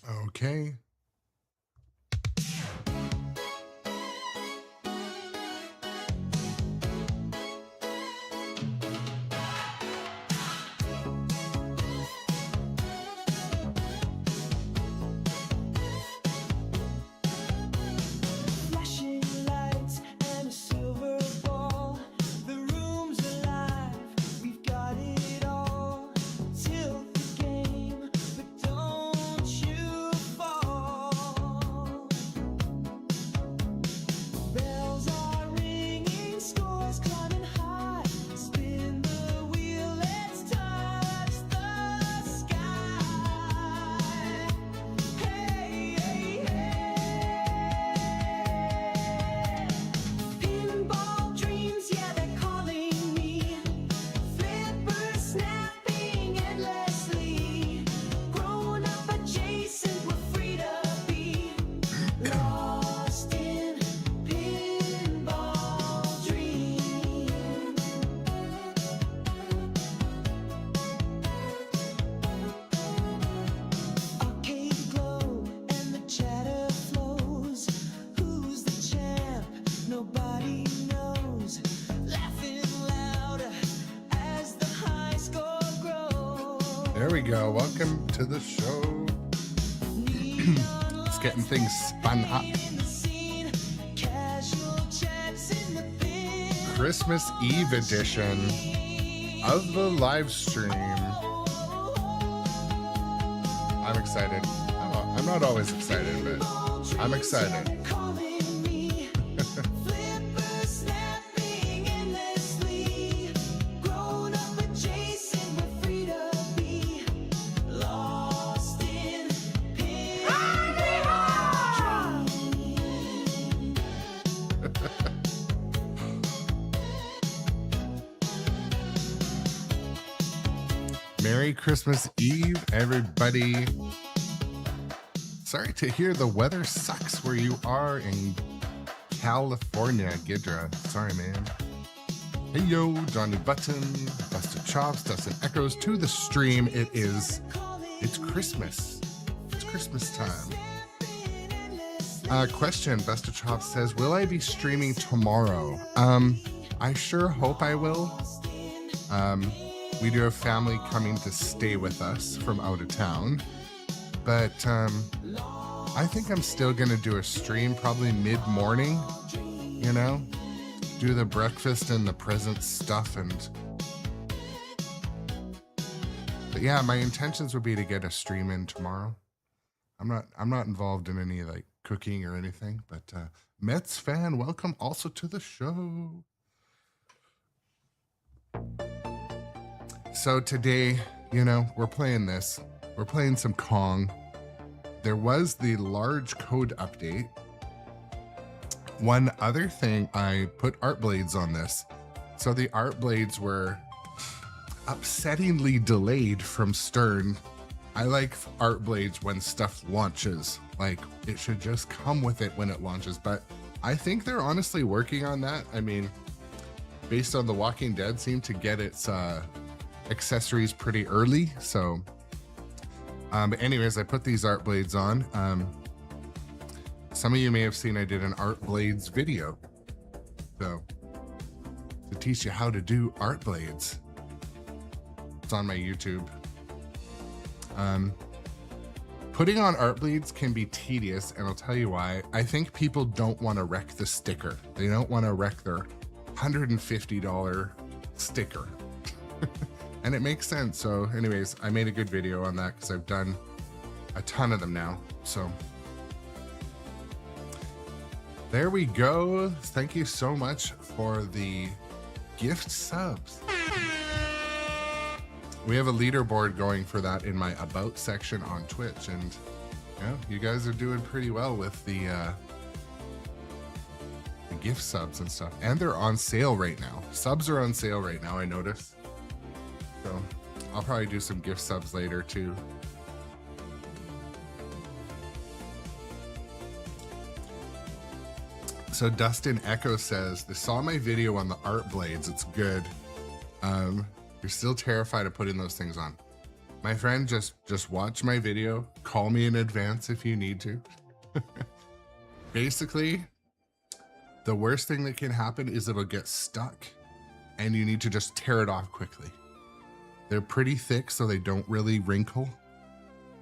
Okay. There we go. Welcome to the show. It's getting things spun up. Christmas Eve edition of the live stream. I'm excited. I'm not always excited, but I'm excited. Merry Christmas Eve, everybody. Sorry to hear the weather sucks where you are in California, Gidra. Sorry, man. Hey, yo, Johnny Button, Busted Chops, Dustin Echoes to the stream. It's Christmas. It's Christmas time. Question, Busted Chops says, will I be streaming tomorrow? I sure hope I will. We do have family coming to stay with us from out of town, but I think I'm still gonna do a stream probably mid-morning, you know, do the breakfast and the present stuff. But yeah, my intentions would be to get a stream in tomorrow. I'm not involved in any like cooking or anything, but Mets fan, welcome also to the show. So today, you know, we're playing this. We're playing some Kong. There was the large code update. One other thing, I put art blades on this. So the art blades were upsettingly delayed from Stern. I like art blades when stuff launches. Like, it should just come with it when it launches. But I think they're honestly working on that. I mean, based on The Walking Dead, seemed to get its accessories pretty early. So but anyways, I put these art blades on. Some of you may have seen I did an art blades video, so to teach you how to do art blades. It's on my YouTube. Putting on art blades can be tedious, and I'll tell you why. I think people don't want to wreck the sticker. They don't want to wreck their $150 sticker. And it makes sense. So anyways, I made a good video on that because I've done a ton of them now. So there we go. Thank you so much for the gift subs. We have a leaderboard going for that in my about section on Twitch, and yeah, you guys are doing pretty well with the gift subs and stuff. And they're on sale right now. Subs are on sale right now, I noticed. So I'll probably do some gift subs later too. So Dustin Echo says, they saw my video on the art blades. It's good. You're still terrified of putting those things on. My friend, just watch my video. Call me in advance if you need to. Basically, the worst thing that can happen is it'll get stuck and you need to just tear it off quickly. They're pretty thick, so they don't really wrinkle.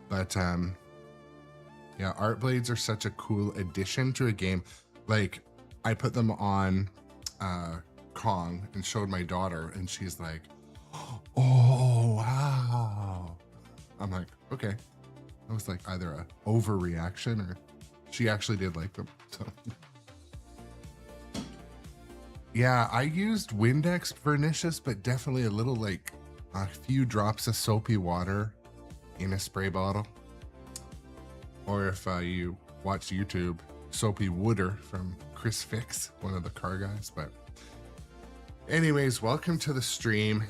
But yeah, art blades are such a cool addition to a game. Like, I put them on Kong and showed my daughter, and she's like, oh, wow. I'm like, okay. I was like either a overreaction or she actually did like them. So yeah, I used Windex vernishes, but definitely a little, like a few drops of soapy water in a spray bottle. Or if you watch YouTube, Soapy Wooder from Chris Fix, one of the car guys. But anyways, welcome to the stream.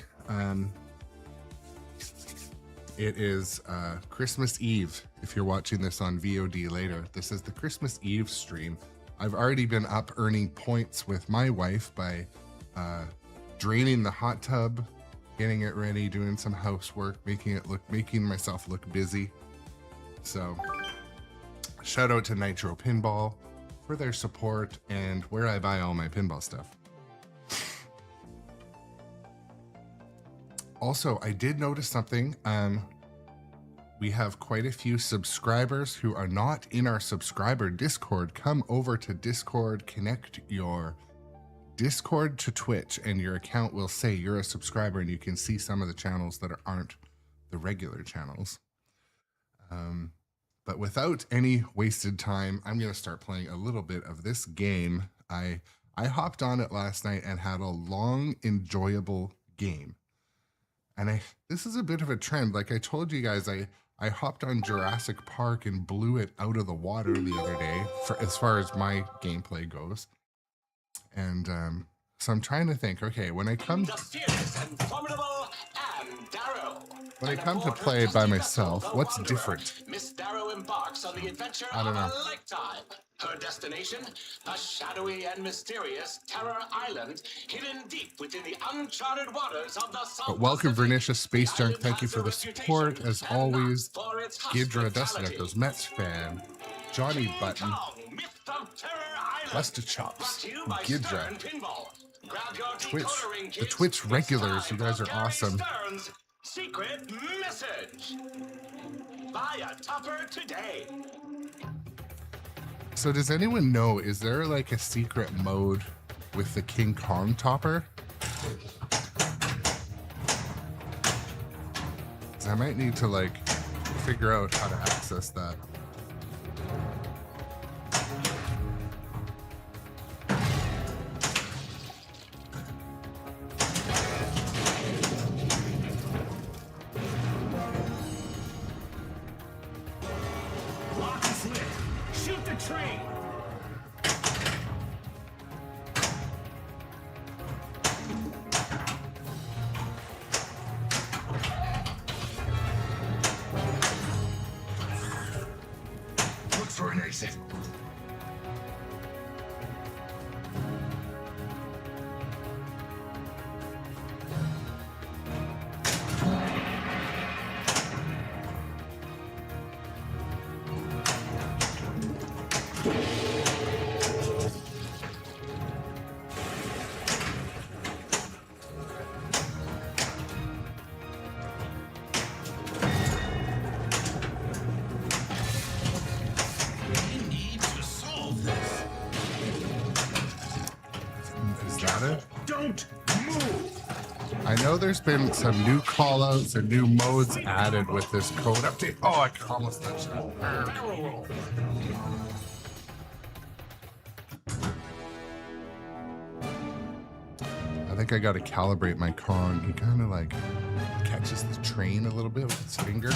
It is Christmas Eve. If you're watching this on VOD later, this is the Christmas Eve stream. I've already been up earning points with my wife by draining the hot tub, getting it ready, doing some housework, making myself look busy. So shout out to Nitro Pinball for their support and where I buy all my pinball stuff. Also, I did notice something. We have quite a few subscribers who are not in our subscriber Discord. Come over to Discord, connect your Discord to Twitch, and your account will say you're a subscriber, and you can see some of the channels that aren't the regular channels. But without any wasted time, I'm going to start playing a little bit of this game. I hopped on it last night and had a long, enjoyable game. And this is a bit of a trend. Like I told you guys, I hopped on Jurassic Park and blew it out of the water the other day, as far as my gameplay goes. And so I'm trying to think, okay, when I come to play by myself, what's different? Miss Darrow embarks on the adventure I don't know. of a lifetime. Her destination, a shadowy and mysterious Terror Island, hidden deep within the uncharted waters of the South. But welcome, Vernicious Space Junk. Thank you for the support, as always. Gidra, Dustin Echoes, Mets fan, Johnny Button, Busta Chops, Gidra, Twitch, the Twitch regulars. You guys are awesome. Secret message. Buy a topper today. So does anyone know, is there like a secret mode with the King Kong topper? 'Cause I might need to like figure out how to access that. I know there's been some new callouts and new modes added with this code update. Oh, I almost touched that. I think I got to calibrate my Kong. He kind of like catches the train a little bit with his finger.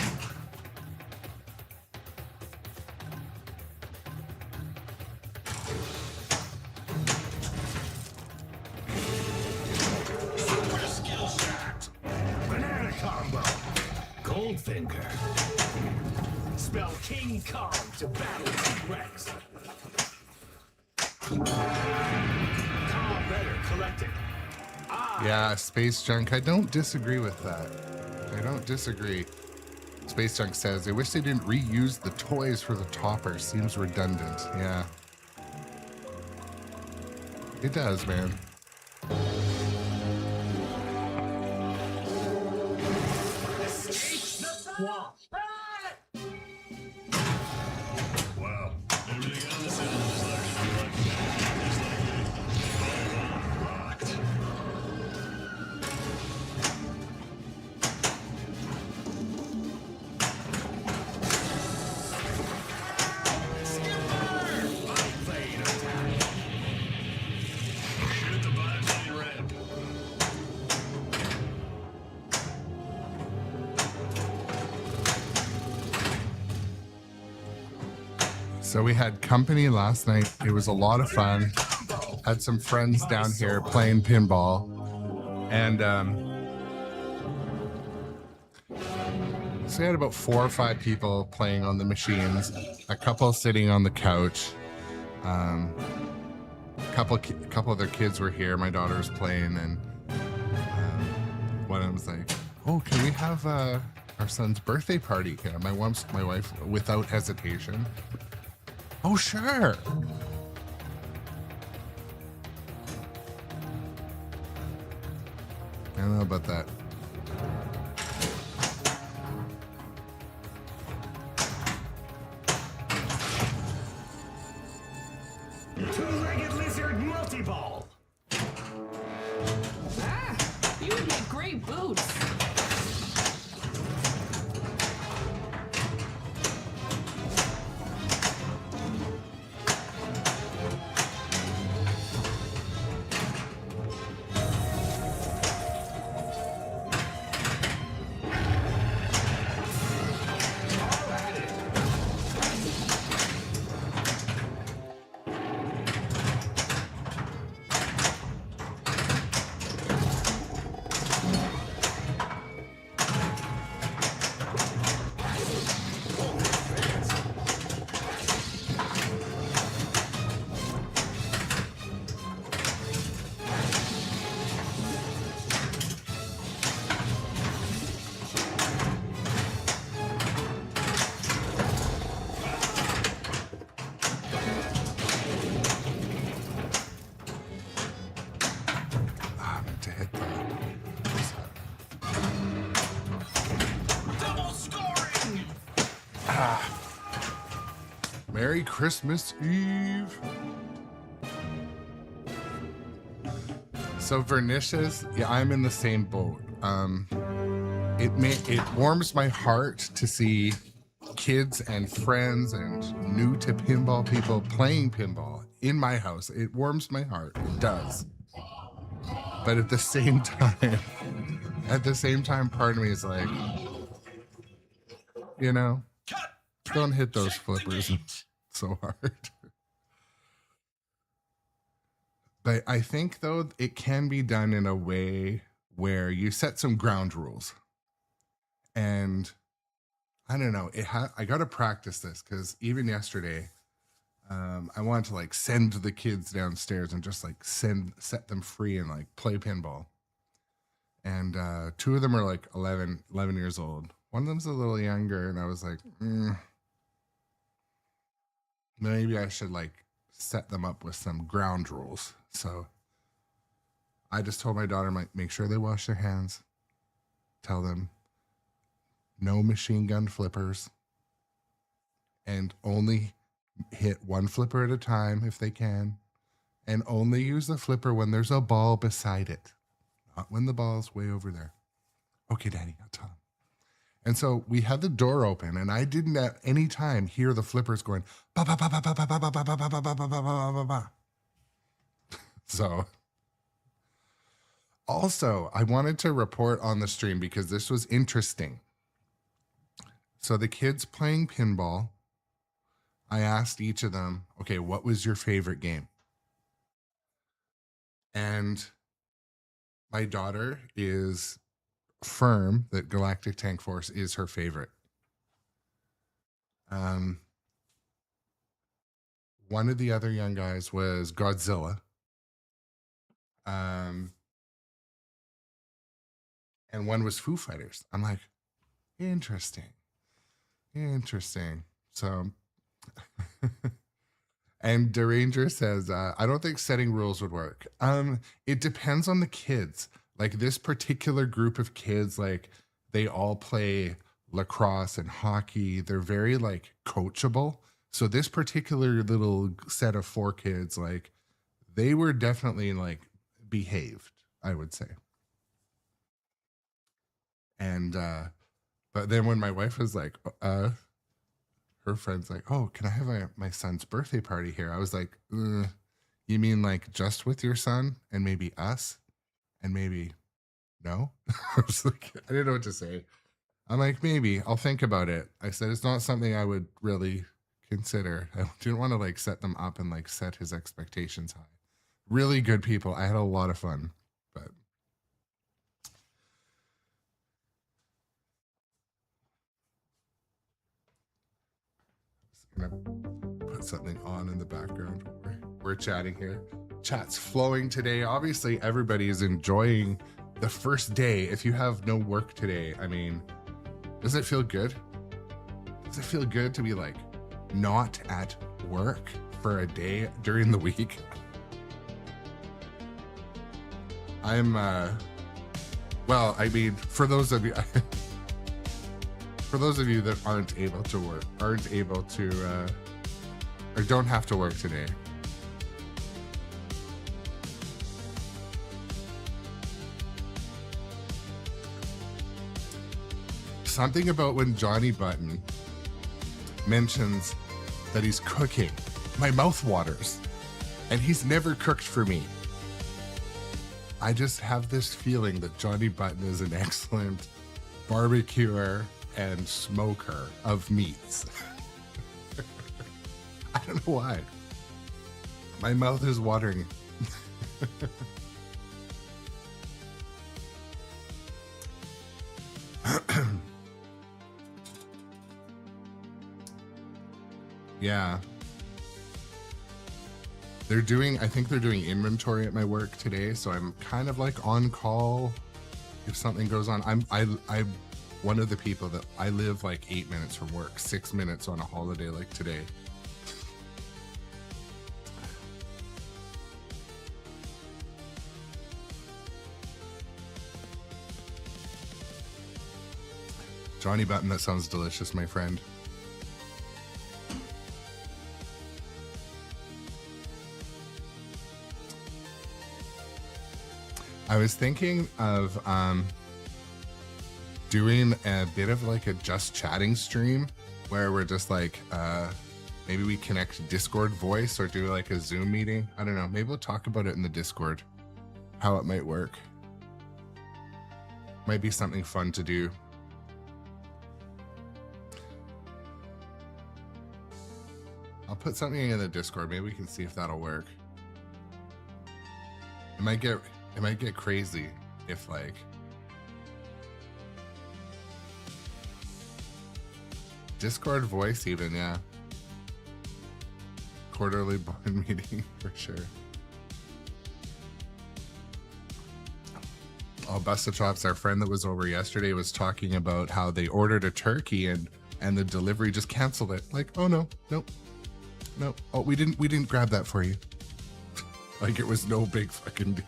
Spell King Kong to battle T-Rex. Better collected. Yeah, Space Junk. I don't disagree with that. I don't disagree. Space Junk says, I wish they didn't reuse the toys for the topper. Seems redundant. Yeah. It does, man. Escape the swamp. Wow. Everything on this island is largely like just like me. Rocked. Biplane attack. Shoot the biplane ramp. So we had company last night. It was a lot of fun. Had some friends down here playing pinball. And so we had about 4 or 5 people playing on the machines, a couple sitting on the couch. A couple of their kids were here. My daughter was playing, and one of them was like, "Oh, can we have our son's birthday party?" Yeah, my wife, without hesitation, "Oh, sure." I don't know about that. Two-legged lizard multi-ball. Ah, you would make great boots. All at it. I meant to hit that. Double scoring. Merry Christmas Eve. So Vernicious, yeah, I'm in the same boat. It warms my heart to see kids and friends and new to pinball people playing pinball in my house. It warms my heart. It does. But at the same time, part of me is like, you know, Cut. don't hit those Check the flippers gate. so hard. But I think, though, it can be done in a way where you set some ground rules. And I don't know, I got to practice this, because even yesterday, I wanted to like send the kids downstairs and just like set them free and like play pinball. And 2 of them are like 11 years old. One of them's a little younger, and I was like, maybe I should like set them up with some ground rules. So I just told my daughter, like, make sure they wash their hands. Tell them no machine gun flippers, and only hit 1 flipper at a time if they can, and only use the flipper when there's a ball beside it, not when the ball's way over there. Okay, Daddy, I'll tell him. And so we had the door open, and I didn't at any time hear the flippers going ba ba ba ba ba ba ba ba ba ba ba ba ba ba ba ba ba. So also, I wanted to report on the stream because this was interesting. So the kids playing pinball, I asked each of them, okay, what was your favorite game? And my daughter is firm that Galactic Tank Force is her favorite. One of the other young guys was Godzilla. And one was Foo Fighters. I'm like, interesting. Interesting. So, and Deranger says, I don't think setting rules would work. It depends on the kids. Like this particular group of kids, like they all play lacrosse and hockey. They're very like coachable. So this particular little set of 4 kids, like they were definitely like behaved, I would say. And but then when my wife was like, her friend's like, "Oh, can I have my son's birthday party here?" I was like, "You mean like just with your son and maybe us and maybe no?" I was like, I didn't know what to say. I'm like, maybe I'll think about it. I said it's not something I would really consider. I didn't want to like set them up and like set his expectations high. Really good people. I had a lot of fun, but I'm gonna put something on in the background. We're chatting here. Chat's flowing today. Obviously, everybody is enjoying the first day. If you have no work today, I mean, does it feel good? Does it feel good to be like not at work for a day during the week? I'm well, I mean, for those of you that aren't able to work, aren't able to or don't have to work today. Something about when Johnny Button mentions that he's cooking, my mouth waters, and he's never cooked for me. I just have this feeling that Johnny Button is an excellent barbecuer and smoker of meats. I don't know why. My mouth is watering. Yeah. I think they're doing inventory at my work today, so I'm kind of like on call if something goes on. I'm one of the people that I live like 8 minutes from work, 6 minutes on a holiday like today. Johnny Button, that sounds delicious, my friend. I was thinking of doing a bit of like a just chatting stream where we're just like, maybe we connect Discord voice or do like a Zoom meeting. I don't know. Maybe we'll talk about it in the Discord, how it might work. Might be something fun to do. I'll put something in the Discord. Maybe we can see if that'll work. It might get crazy if like Discord voice even, yeah. Quarterly board meeting for sure. Oh, Busta Chops, our friend that was over yesterday, was talking about how they ordered a turkey and the delivery just canceled it. Like, oh no, nope. No. Oh, we didn't grab that for you. Like it was no big fucking deal.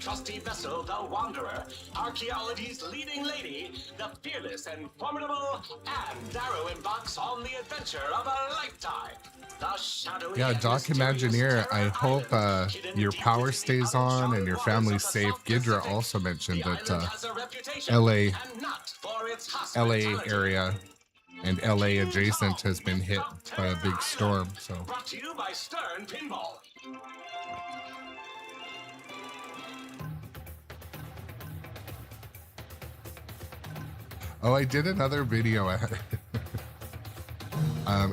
Trusty vessel, the Wanderer, archaeology's leading lady, the fearless and formidable Anne Darrow embarks on the adventure of a lifetime. The shadowy Doc Imagineer, I hope your power stays on and your family's safe. Gidra also mentioned that LA area and LA adjacent has been hit by a big storm. So. Brought to you by Stern Pinball. Oh, I did another video.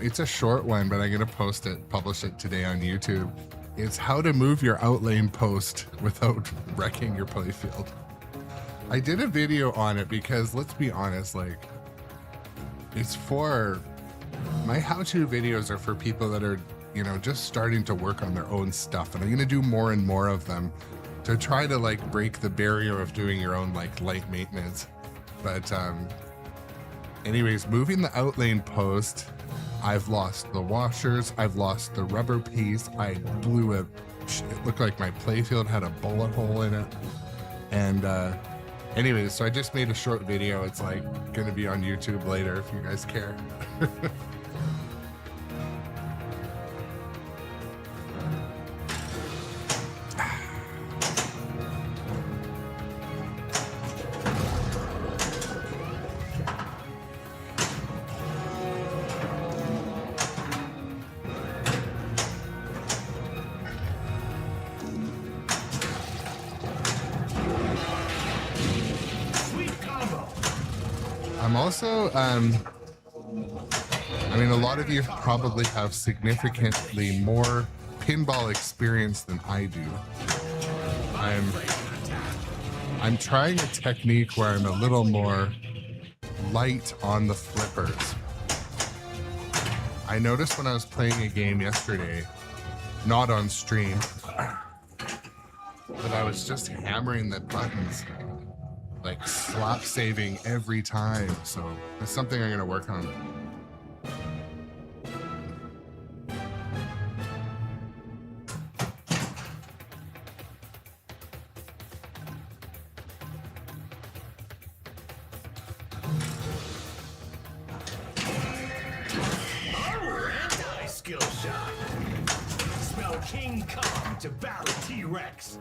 It's a short one, but I'm gonna publish it today on YouTube. It's how to move your outlane post without wrecking your playfield. I did a video on it because let's be honest, like it's for My how-to videos are for people that are, you know, just starting to work on their own stuff, and I'm gonna do more and more of them to try to like break the barrier of doing your own like light maintenance. But anyways, moving the outlane post, I've lost the washers, I've lost the rubber piece, I blew it looked like my playfield had a bullet hole in it. And anyways, so I just made a short video. It's like gonna be on YouTube later if you guys care. I'm also, I mean, a lot of you probably have significantly more pinball experience than I do. I'm trying a technique where I'm a little more light on the flippers. I noticed when I was playing a game yesterday, not on stream, that I was just hammering the buttons, like slap saving every time. So that's something I'm gonna work on. Skill shot. Smell King Kong to battle T-Rex.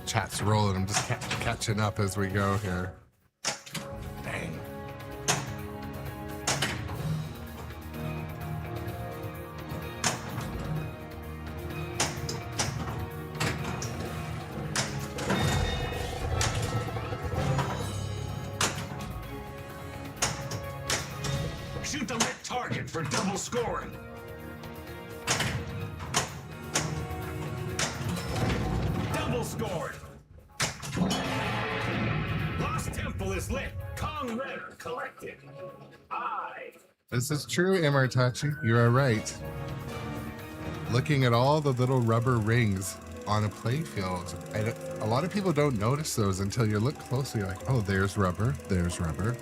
Chat's rolling. I'm just catching up as we go here. Dang. Shoot the lit target for double scoring. Double scored. Lost Temple is lit. Kong Redder collected. This is true, Imartachi. You are right. Looking at all the little rubber rings on a playfield, a lot of people don't notice those until you look closely. Like, oh, there's rubber. There's rubber.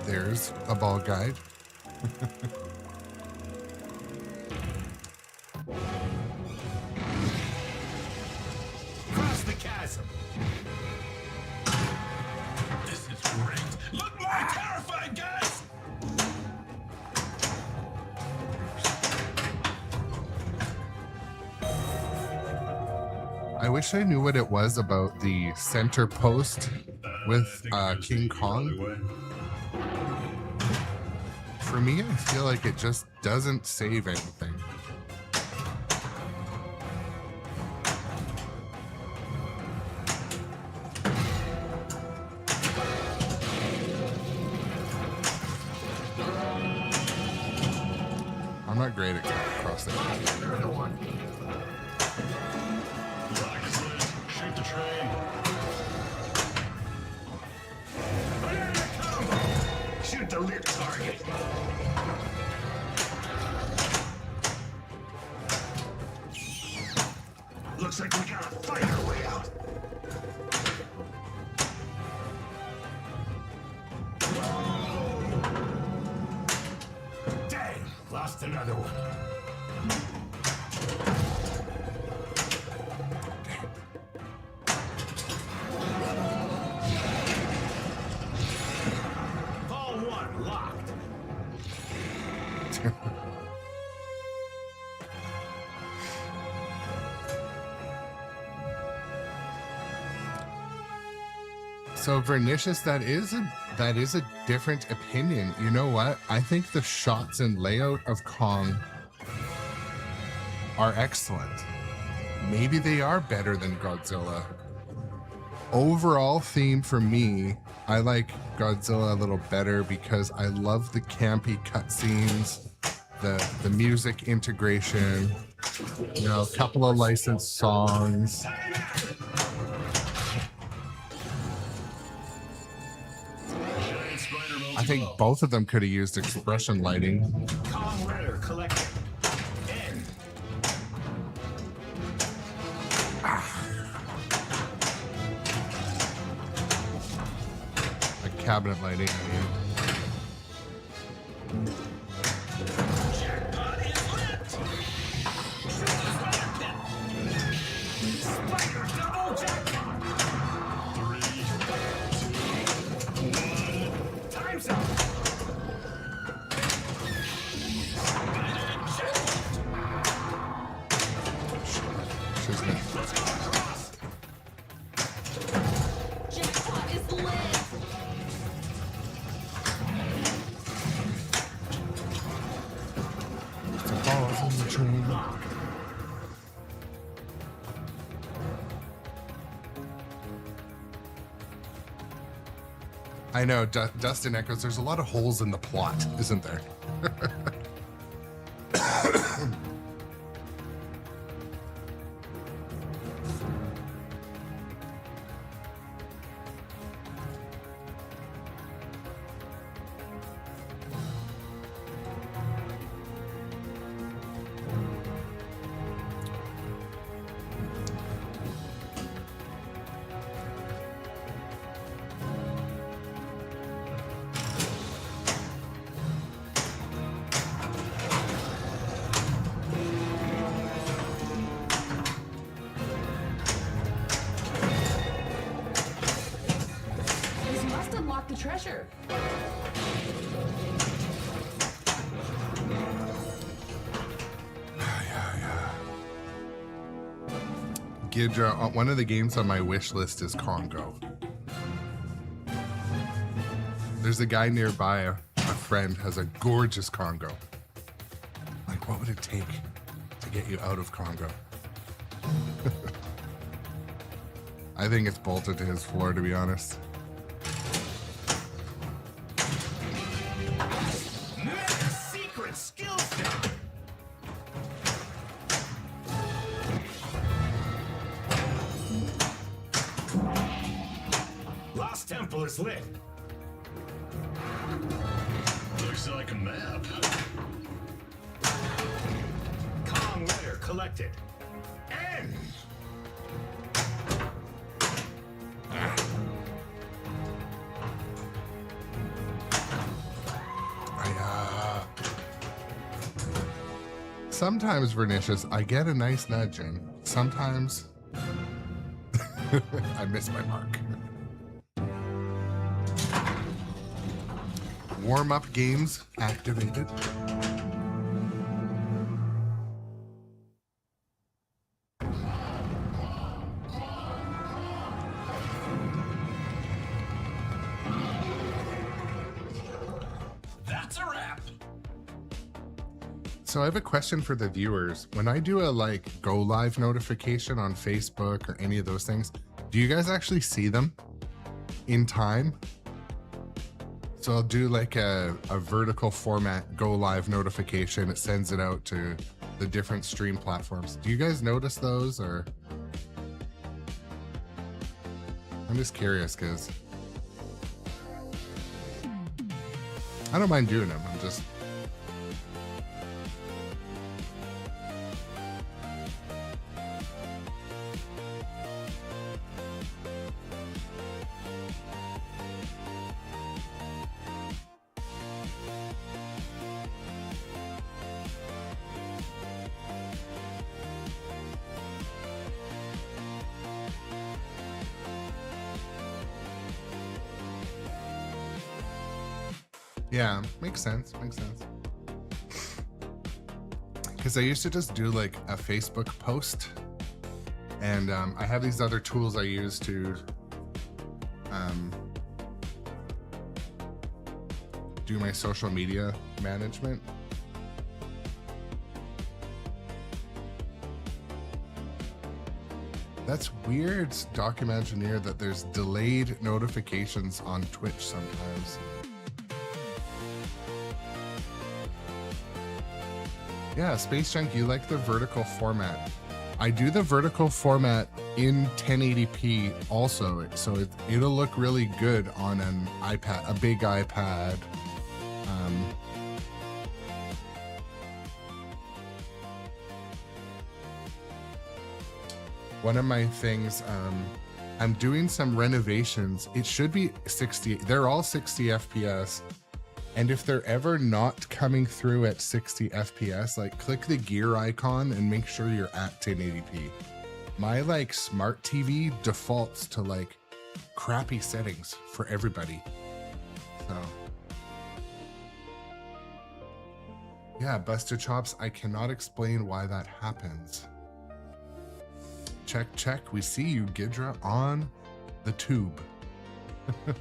There's a ball guide. Cross the chasm. This is great. Look more terrified, guys. I wish I knew what it was about the center post with King Kong. For me, I feel like it just doesn't save anything. I'm not great at cross the Black is lit. Shoot the train. Banana combo. Shoot the lit target. Looks like we gotta fight our way out. Dang, lost another one. Ball one locked. So Vernicious, that is a different opinion. You know what? I think the shots and layout of Kong are excellent. Maybe they are better than Godzilla. Overall theme for me, I like Godzilla a little better because I love the campy cutscenes, the music integration, you know, a couple of licensed songs. I think both of them could have used expression lighting. Kong Rider collected. End. Like cabinet lighting, I mean. Jackpot is lit. Spider double jackpot. 3, 2, 1. Time's up. She's gonna- Let's go across. Jackpot is lit. the balls in the train. I know, Dustin echoes, there's a lot of holes in the plot, isn't there? This must unlock the treasure. Gidra, one of the games on my wish list is Congo. There's a guy nearby, a friend, has a gorgeous Congo. Like, what would it take to get you out of Congo? I think it's bolted to his floor, to be honest. Mega secret skill set. Lost Temple is lit. Looks like a map. Kong Rider collected. End. Sometimes, Vernicious, I get a nice nudging. Sometimes I miss my mark. Warm-up games activated. That's a wrap. So I have a question for the viewers. When I do a go live notification on Facebook or any of those things, do you guys actually see them in time? So I'll do like a vertical format go live notification. It sends it out to the different stream platforms. Do you guys notice those, or? I'm just curious because I don't mind doing them. I'm just. Yeah, makes sense. Makes sense. Because I used to just do like a Facebook post, and I have these other tools I use to do my social media management. That's weird, Documengineer, that there's delayed notifications on Twitch sometimes. Yeah, Space Junk, you like the vertical format. I do the vertical format in 1080p also, so it'll look really good on an iPad, a big iPad. One of my things, I'm doing some renovations. It should be 60. They're all 60 FPS. And if they're ever not coming through at 60 FPS, like click the gear icon and make sure you're at 1080p. My like smart TV defaults to like crappy settings for everybody. So yeah, Busted Chops, I cannot explain why that happens. Check, check. We see you, Gidra, on the tube. Here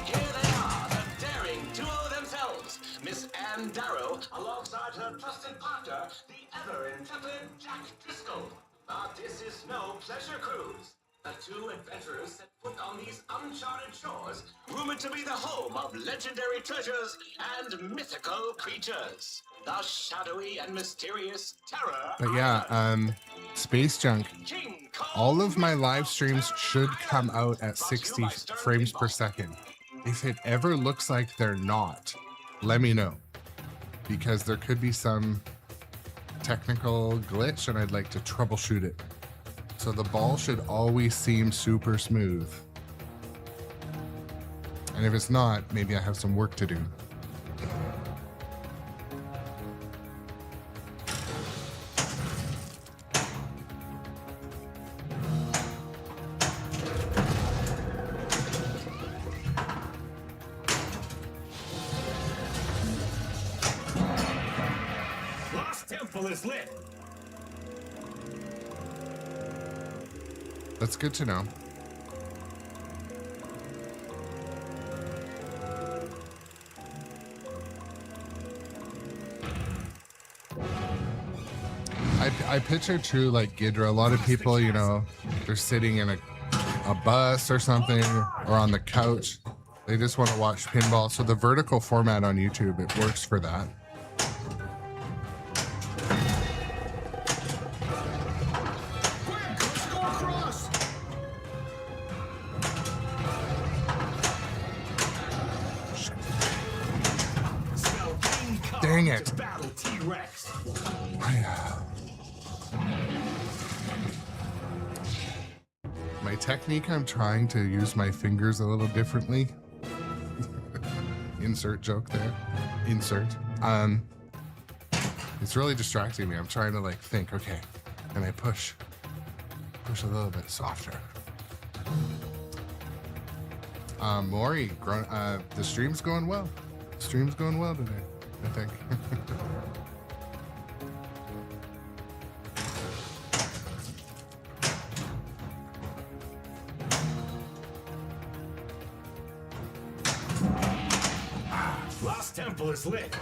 they are, the daring duo themselves, Miss Ann Darrow, alongside her trusted partner, the ever-intrepid Jack Driscoll. But this is no pleasure cruise. The two adventurers set foot on these uncharted shores, rumored to be the home of legendary treasures and mythical creatures. The shadowy and mysterious terror. But yeah, Space Junk, King Kong all of my live streams should come out at 60 frames per second. If it ever looks like they're not, let me know, because there could be some technical glitch and I'd like to troubleshoot it. So the ball should always seem super smooth. And if it's not, maybe I have some work to do. Lost Temple is lit. That's good to know. I picture too, like Gidra, a lot of people, you know, they're sitting in a bus or something or on the couch. They just want to watch pinball. So the vertical format on YouTube, it works for that. Dang it. Battle T-Rex. My technique, I'm trying to use my fingers a little differently. Insert joke there. Insert. It's really distracting me. I'm trying to like think, okay, and I push a little bit softer. Maury, the stream's going well. The stream's going well today, I think. Lost Temple is lit.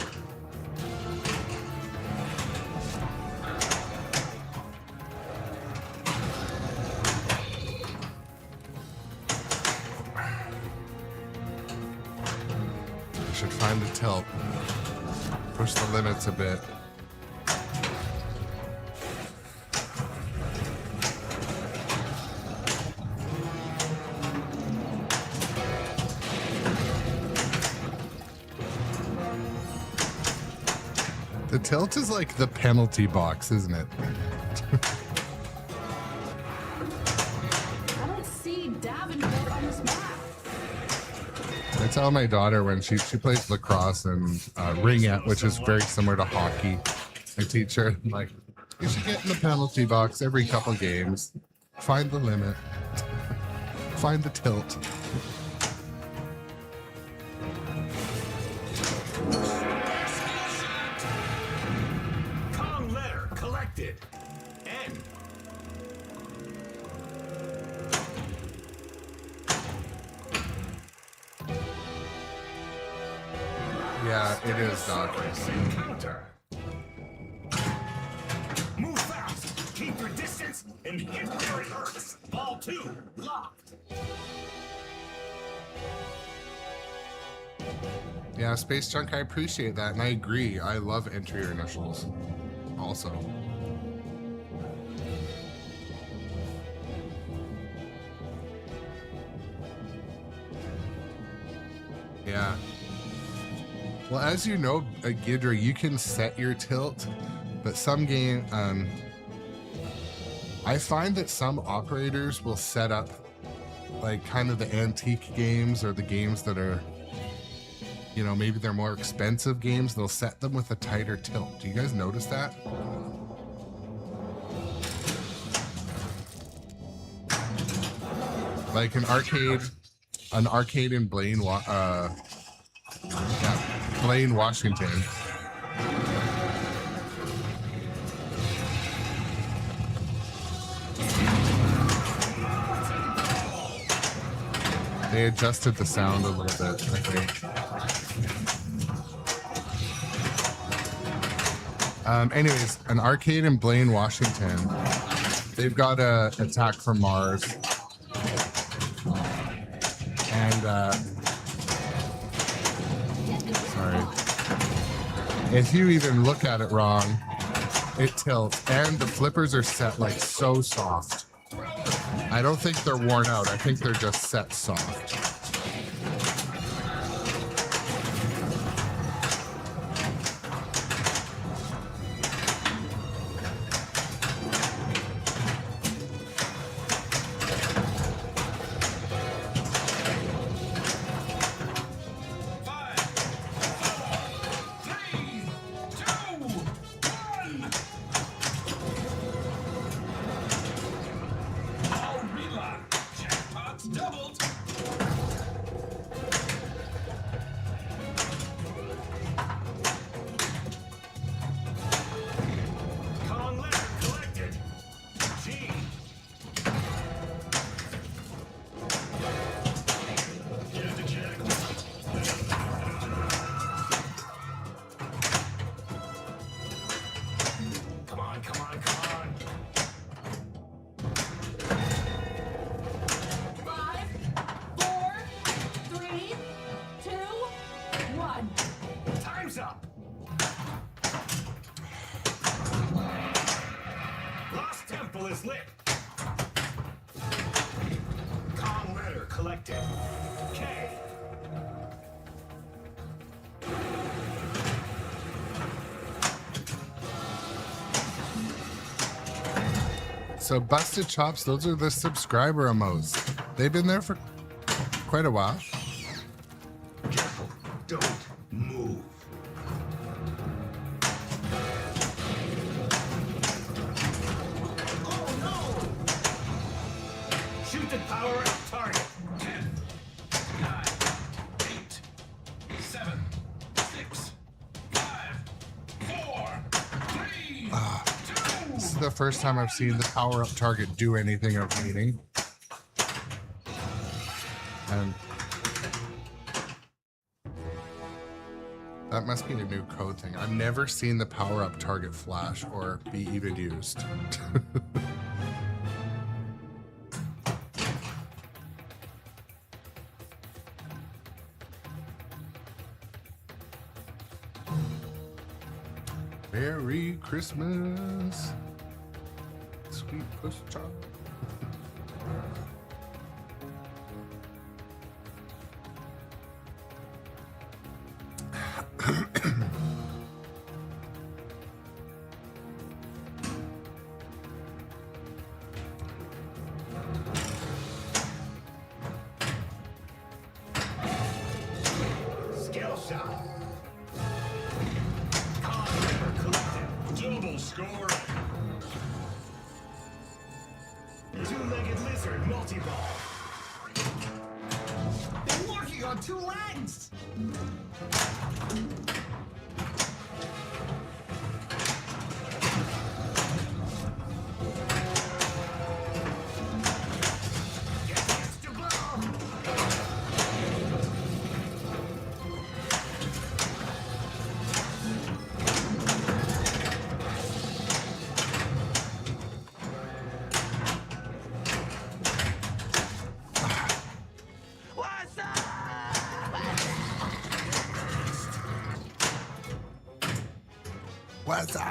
Should find the tilt. Push the limits a bit. The tilt is like the penalty box, isn't it? I don't see Davenport on this map. I tell my daughter when she plays lacrosse and ringette, which is very similar to hockey. I teach her, like, you should get in the penalty box every couple games. Find the limit. Find the tilt. Kong letter collected. N. Yeah, it is, Doc. Counter. Move fast. Keep your distance and hit where it hurts. Ball 2 locked. Yeah, Space Junk, I appreciate that, and I agree. I love Enter Your Initials also. Yeah. Well, as you know, Gidra, you can set your tilt, but some game, I find that some operators will set up like kind of the antique games or the games that are, you know, maybe they're more expensive games. They'll set them with a tighter tilt. Do you guys notice that? Like an arcade in Blaine, Blaine, Washington. They adjusted the sound a little bit, I think. Anyways, an arcade in Blaine, Washington. They've got a Attack from Mars. And, sorry. If you even look at it wrong, it tilts. And the flippers are set like so soft. I don't think they're worn out. I think they're just set soft. So Busted Chops, those are the subscriber emotes. They've been there for quite a while. Careful, don't move. Oh no! Shoot the power at target. 10, 9, 8, 7, 6, 5, 4, 3, 2. This is the first time I've seen the power up target do anything of meaning. And that must be a new code thing. I've never seen the power up target flash or be even used. Merry Christmas, sweet pussy chop. Skill shot. Double score. Two-legged lizard multi-ball. They're working on two legs. Gets to blow. What's up?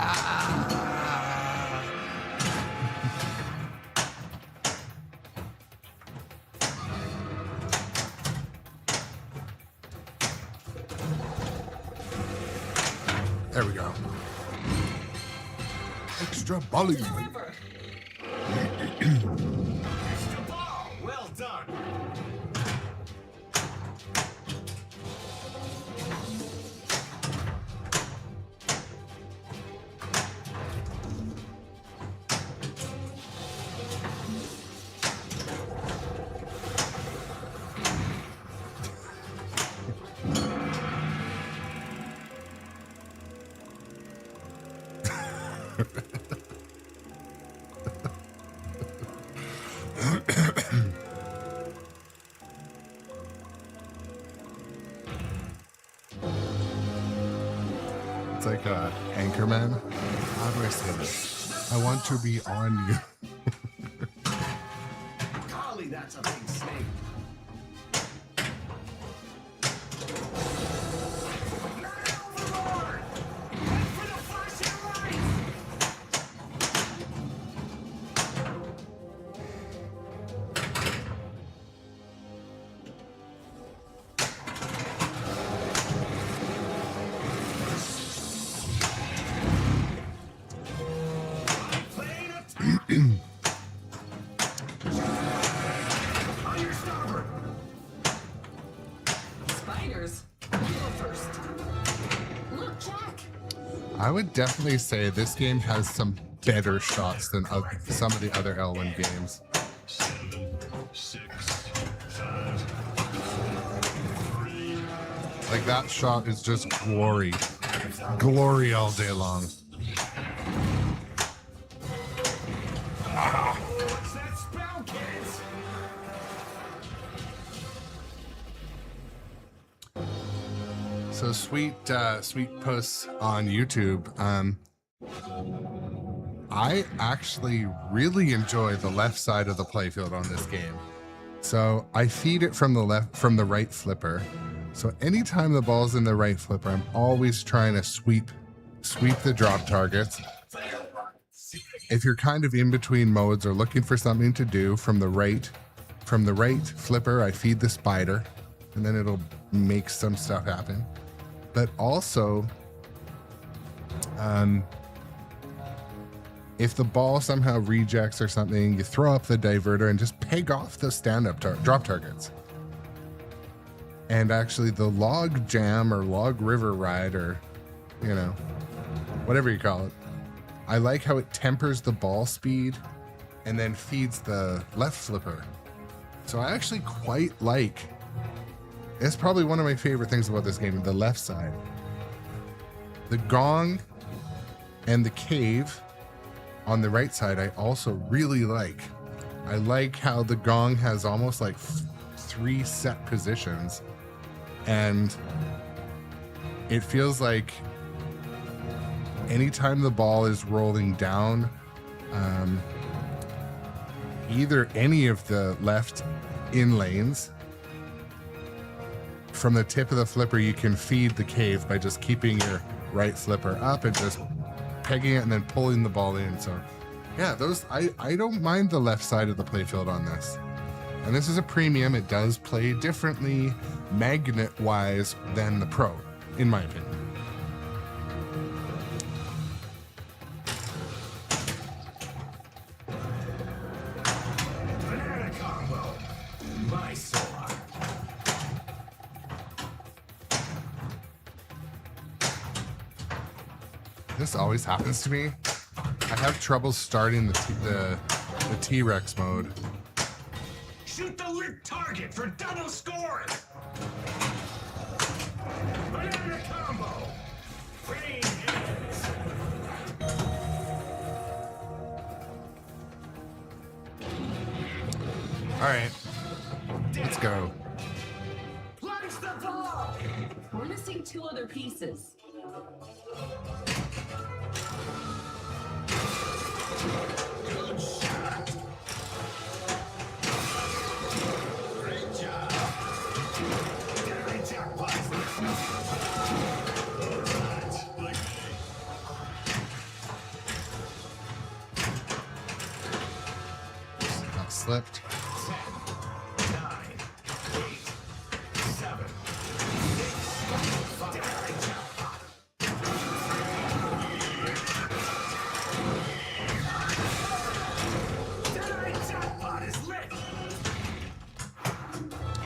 There we go. Extra volume. Extra ball. Well done. It's like a anchorman. How do I say this? I want to be on you. Golly, that's a big snake. Not overboard. Wait for the flashing lights. Plane attack. On your starboard. Spiders. You go first. Look, Jack. I would definitely say this game has some better shots than some of the other Elwyn games. 7, 6, 5, 4, 3. Like that shot is just glory. Glory all day long. What's that spell, kids? So sweet Puss on YouTube. I actually really enjoy the left side of the playfield on this game. So I feed it from the right flipper. So anytime the ball's in the right flipper, I'm always trying to sweep the drop targets. If you're kind of in between modes or looking for something to do from the right flipper, I feed the spider, and then it'll make some stuff happen. But also, if the ball somehow rejects or something, you throw up the diverter and just peg off the stand-up drop targets. And actually, the log jam or log river ride, or whatever you call it, I like how it tempers the ball speed and then feeds the left flipper. So I actually quite like. It's probably one of my favorite things about this game, the left side. The gong and the cave on the right side, I also really like. I like how the gong has almost like 3 set positions, and it feels like anytime the ball is rolling down, either any of the left in lanes, from the tip of the flipper, you can feed the cave by just keeping your right flipper up and just pegging it and then pulling the ball in. So yeah, I don't mind the left side of the playfield on this. And this is a premium. It does play differently magnet wise than the Pro, in my opinion. Banana combo. My soul. This always happens to me. I have trouble starting the T-Rex mode. Shoot the lit target for double scoring. Banana combo. Rain hands. All right, let's go. Plunge the ball. We're missing 2 other pieces. Good shot. Great job. Great jackpot. All right, like me. slipped. 10, 9, 8, 7,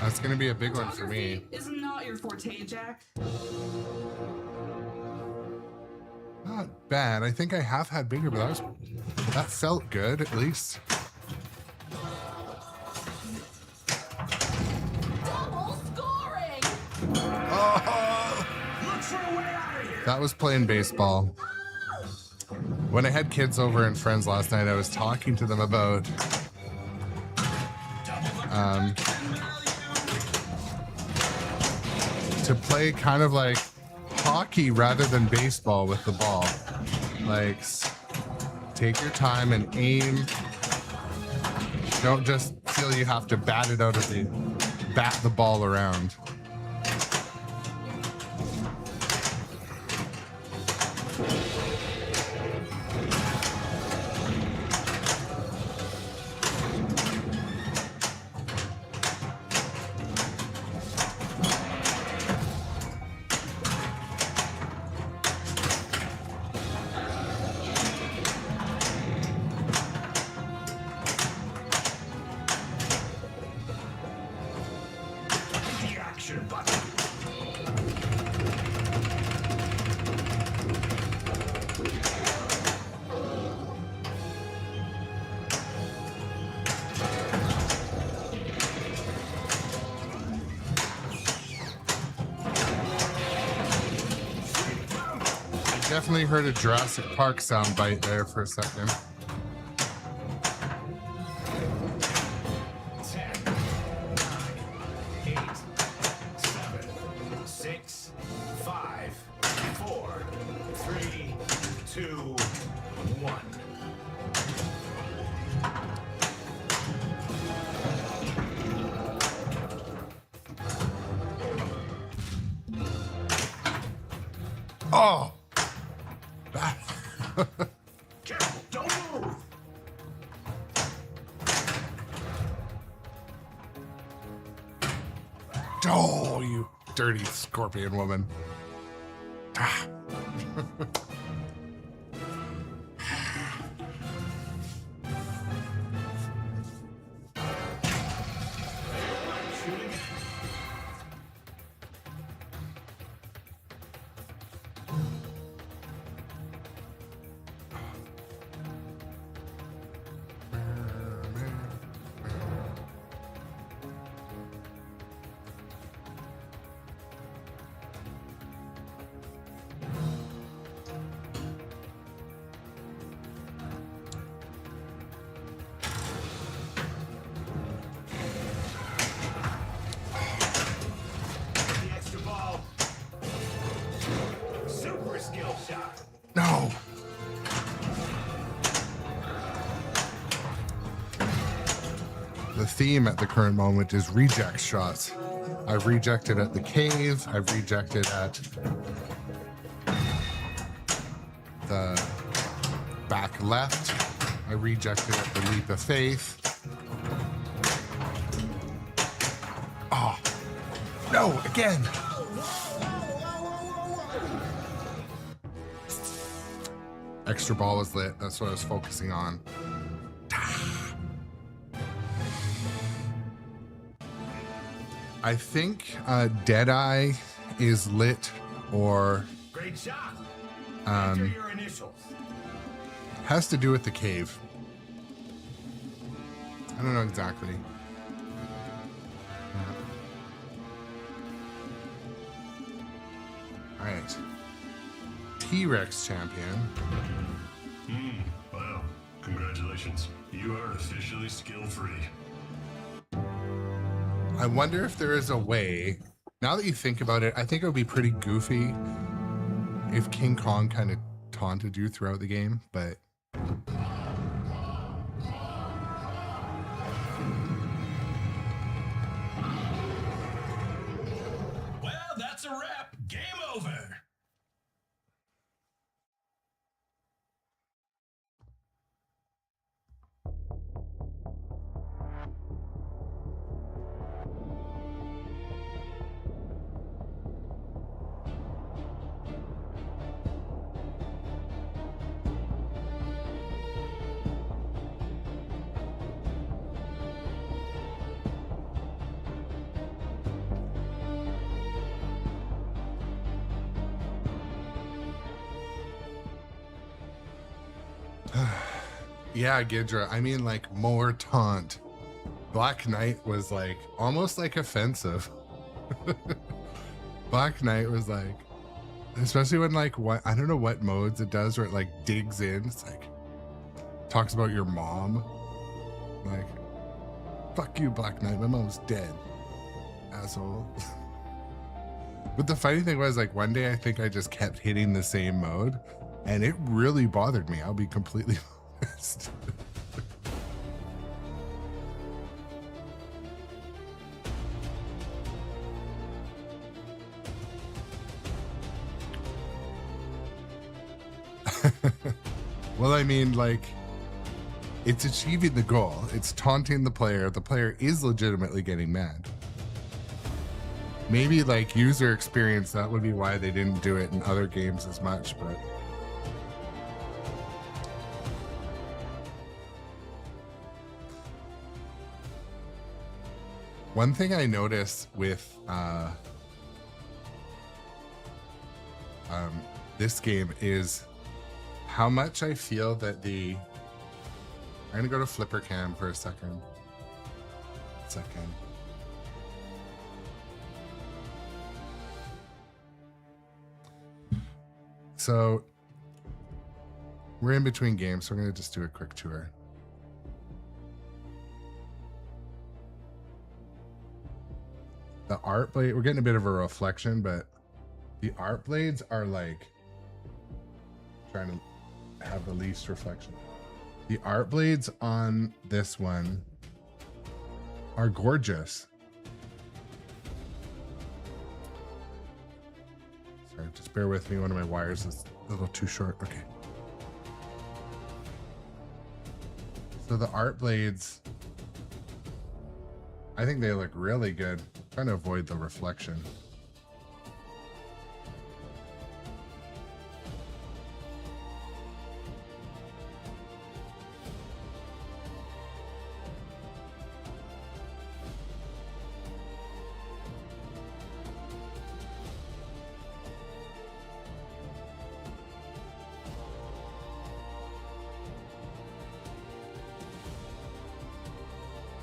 That's gonna be a big one for me. Photography is not your forte, Jack. Not bad. I think I have had bigger, but that felt good at least. Double scoring! Oh, that was playing baseball. When I had kids over and friends last night, I was talking to them about to play kind of like hockey rather than baseball with the ball. Like, take your time and aim. Don't just feel you have to bat the ball around. Definitely heard a Jurassic Park soundbite there for a second. 10, 9, 8, 7, 6, 5, 4, 3, 2, 1. Oh! Careful, don't move. Oh, you dirty scorpion woman. Ah. The extra ball. Super skill shot. No. The theme at the current moment is reject shots. I've rejected at the cave. I've rejected at the back left. I rejected at the leap of faith. Oh, no, again. Extra ball was lit. That's what I was focusing on. I think Deadeye is lit or Great shot. Enter your initials. has to do with the cave. I don't know exactly. All right. T-Rex champion. Wow. Congratulations. You are officially skill-free. I wonder if there is a way, now that you think about it, I think it would be pretty goofy if King Kong kind of taunted you throughout the game, but Well, that's a wrap. Game over. Yeah, Gidra. I mean, like, more taunt. Black Knight was like almost like offensive. Black Knight was like, especially when like what I don't know what modes it does where it like digs in. It's like talks about your mom. Like, fuck you, Black Knight. My mom's dead. Asshole. But the funny thing was, like, one day I think I just kept hitting the same mode and it really bothered me. I'll be completely honest. Well, I mean, like, it's achieving the goal. It's taunting the player. The player is legitimately getting mad. Maybe, like, user experience, that would be why they didn't do it in other games as much, but... One thing I noticed with this game is how much I feel that I'm gonna go to flipper cam for a second. So we're in between games, so we're gonna just do a quick tour. The art blade, we're getting a bit of a reflection, but the art blades are like trying to have the least reflection. The art blades on this one are gorgeous. Sorry, just bear with me. One of my wires is a little too short. Okay. So the art blades, I think they look really good. I'm trying to avoid the reflection.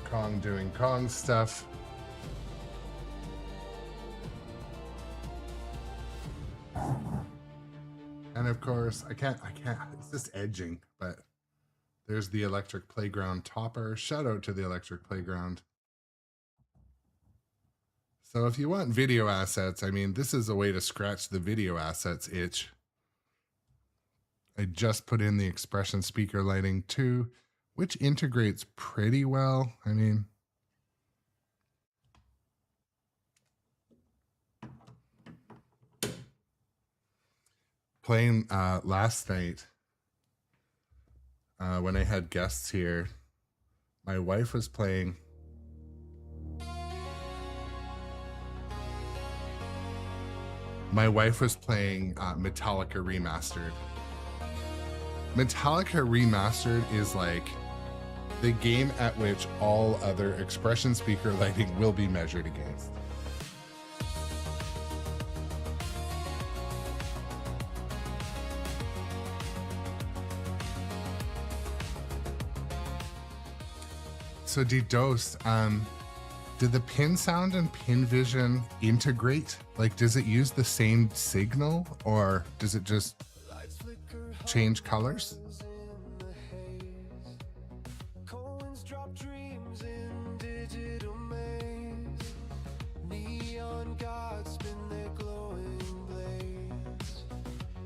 Kong doing Kong stuff. And of course, I can't, it's just edging, but there's the Electric Playground topper. Shout out to the Electric Playground. So if you want video assets, I mean, this is a way to scratch the video assets itch. I just put in the expression speaker lighting too, which integrates pretty well. I mean, playing last night when I had guests here, my wife was playing Metallica Remastered. Metallica Remastered is like the game at which all other expression speaker lighting will be measured against. So DDoS, did the pin sound and pin vision integrate? Like, does it use the same signal or does it just change colors?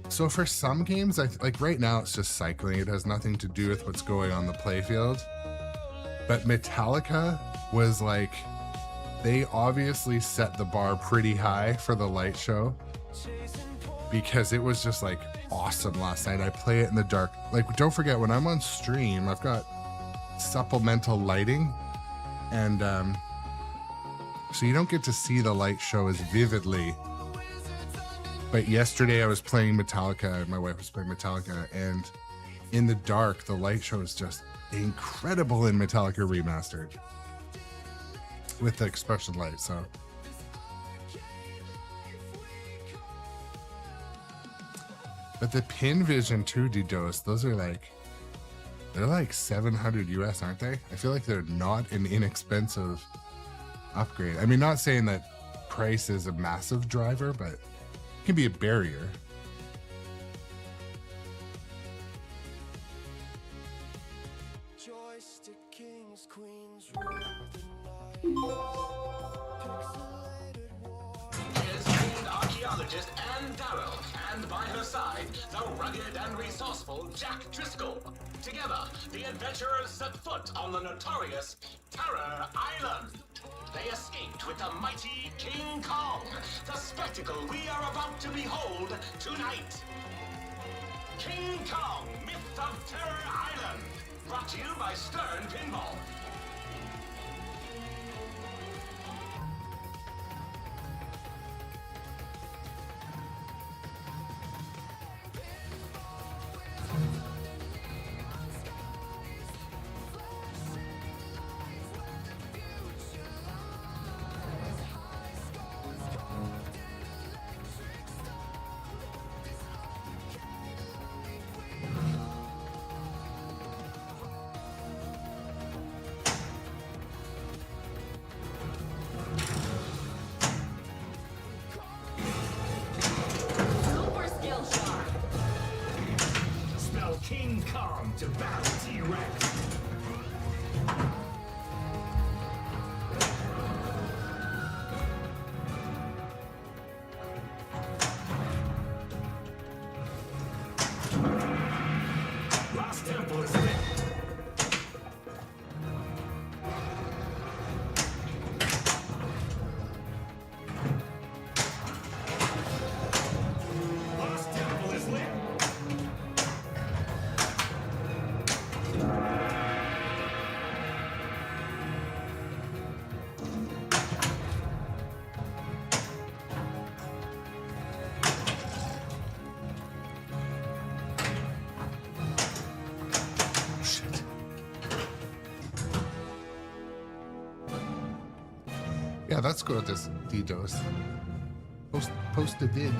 So for some games, like right now it's just cycling. It has nothing to do with what's going on the playfield. But Metallica was like, they obviously set the bar pretty high for the light show because it was just like awesome last night. I play it in the dark. Like, don't forget, when I'm on stream, I've got supplemental lighting, and so you don't get to see the light show as vividly. But yesterday I was playing Metallica, my wife was playing Metallica, and in the dark, the light show is just incredible in Metallica Remastered with the expression light. So but the pin vision too, DDoS, those are like, They're like 700 US, aren't they? I feel like they're not an inexpensive upgrade. I mean, not saying that price is a massive driver, but it can be a barrier. Joystick kings, queens, rule the night. Pixelated war. Is famed archaeologist Anne Darrow, and by her side, the rugged and resourceful Jack Driscoll. Together, the adventurers set foot on the notorious Terror Island. They escaped with the mighty King Kong, the spectacle we are about to behold tonight. King Kong, Myth of Terror Island, brought to you by Stern Pinball. Super skill shot. Spell King Kong to battle T-Rex. Lost Temple is lit. Lost Temple is lit. Shit. Yeah, let's go with this DDoS. Post a vid.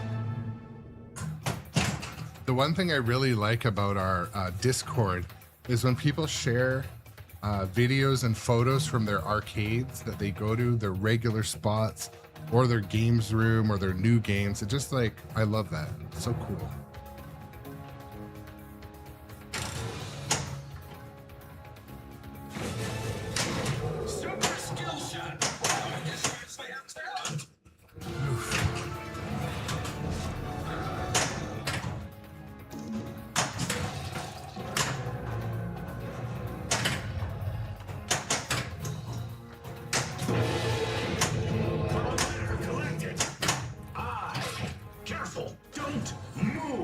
The one thing I really like about our Discord is when people share videos and photos from their arcades that they go to, their regular spots, or their games room, or their new games. It just like, I love that. It's so cool. Super skill shot. I guess that's the talent. Collector collected. Careful, don't move.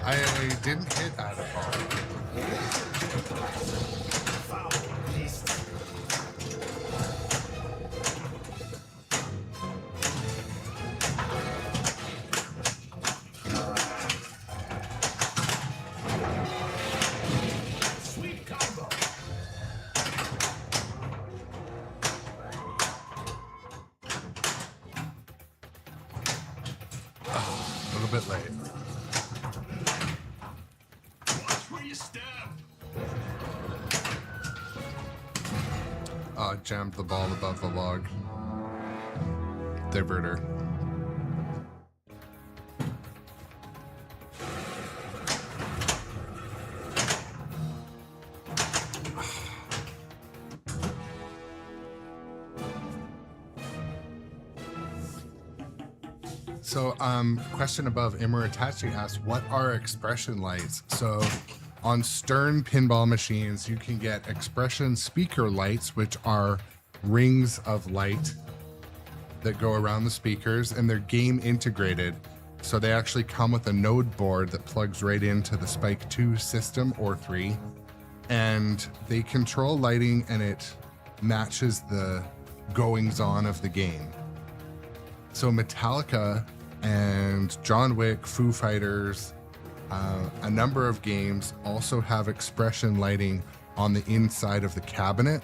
I didn't hit at all. Foul beast. Sweet combo. A little bit late. Watch where you step. Jammed the ball above the log. Diverter. So, question above, Imuratachi asks, what are expression lights? So, on Stern pinball machines, you can get expression speaker lights, which are rings of light that go around the speakers, and they're game integrated. So they actually come with a node board that plugs right into the Spike 2 system or 3, and they control lighting, and it matches the goings on of the game. So Metallica and John Wick, Foo Fighters, a number of games also have expression lighting on the inside of the cabinet.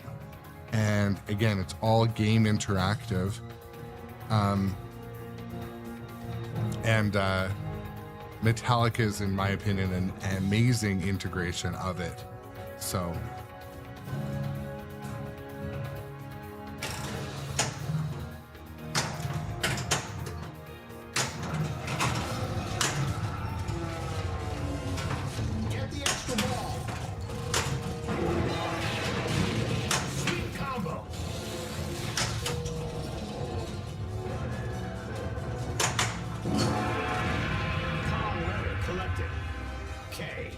And again, it's all game interactive. Metallica is, in my opinion, an amazing integration of it. So Get the extra ball. Sweet combo. Kong letter collected. K.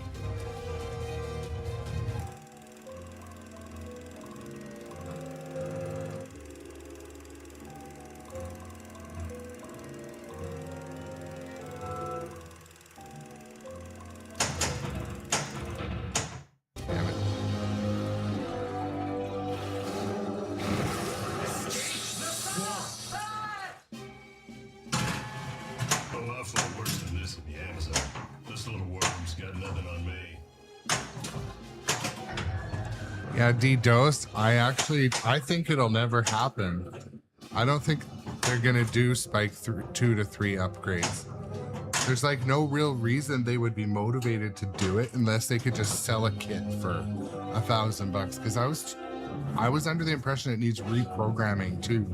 damn it. Oh, I've fought worse than this in the Amazon. This little worm's got nothing on me. Yeah, D-Dose, I think it'll never happen. I don't think they're gonna do Spike 2 to 3 upgrades. There's like no real reason they would be motivated to do it unless they could just sell a kit for $1,000. Because I was under the impression it needs reprogramming too.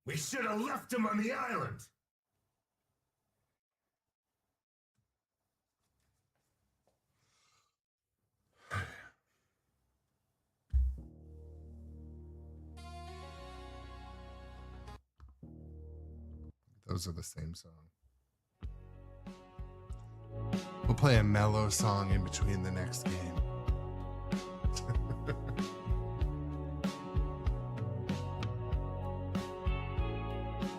We should have left him on the island. Those are the same song. We'll play a mellow song in between the next game.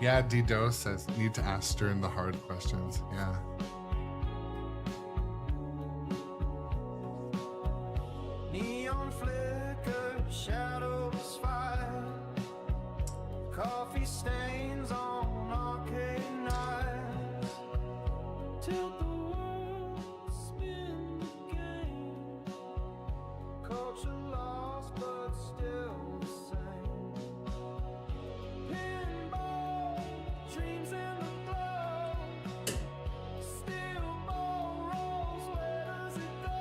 Yeah, D-Dose says need to ask Stern the hard questions. Yeah. Neon flicker, shadows fire, coffee stains on arcade nights, tilt the world, spin the game, culture lost but still the same, pinball, dreams in the glow, steel ball rolls, where does it go?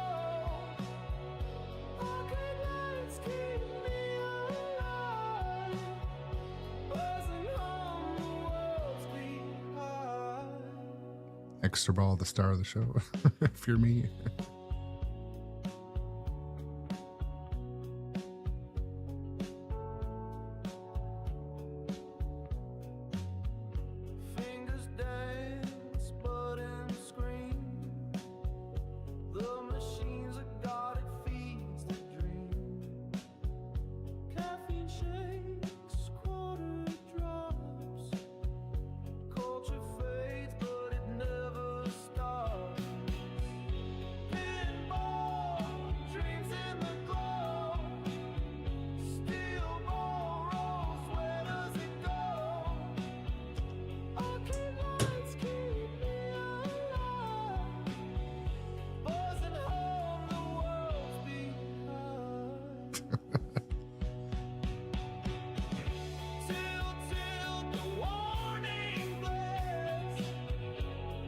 Arcade lights keep me alive, buzzing home, the world's behind. Extra ball, the star of the show. If you're me. Fingers dance, buttons scream. The machines of God, it feeds the dream. Caffeine shakes, quarter drops. Culture fades, but it never stops. Pinball, dreams in the glow. Steel ball rolls, where does it go? Arcade lights keep me alive, buzzing home the world's behind. Till the warning blares,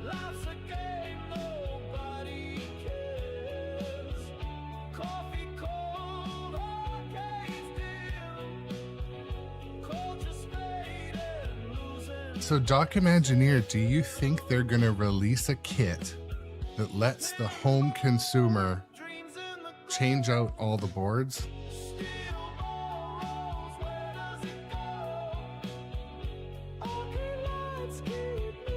life's a game nobody cares. Coffee cold, arcades dim, culture straight and losing. So, Doc Imagineer, do you think they're going to release a kit that lets the home consumer Dreams in the change out all the boards? steel ball rolls, where does it go? Arcade lights keep me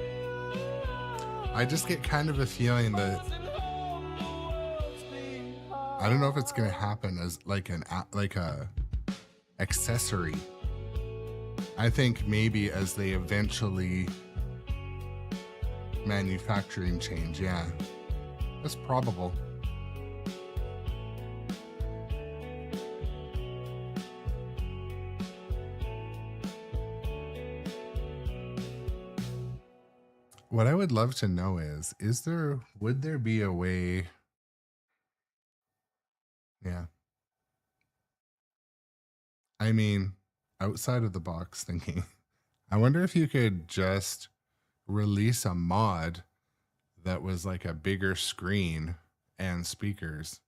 alive, I just get kind of a feeling that buzzing home the world's behind. I don't know if it's going to happen as like a accessory. I think maybe as they eventually manufacturing change, yeah. That's probable. What I would love to know would there be a way? Yeah. I mean, outside of the box thinking, I wonder if you could just release a mod that was like a bigger screen and speakers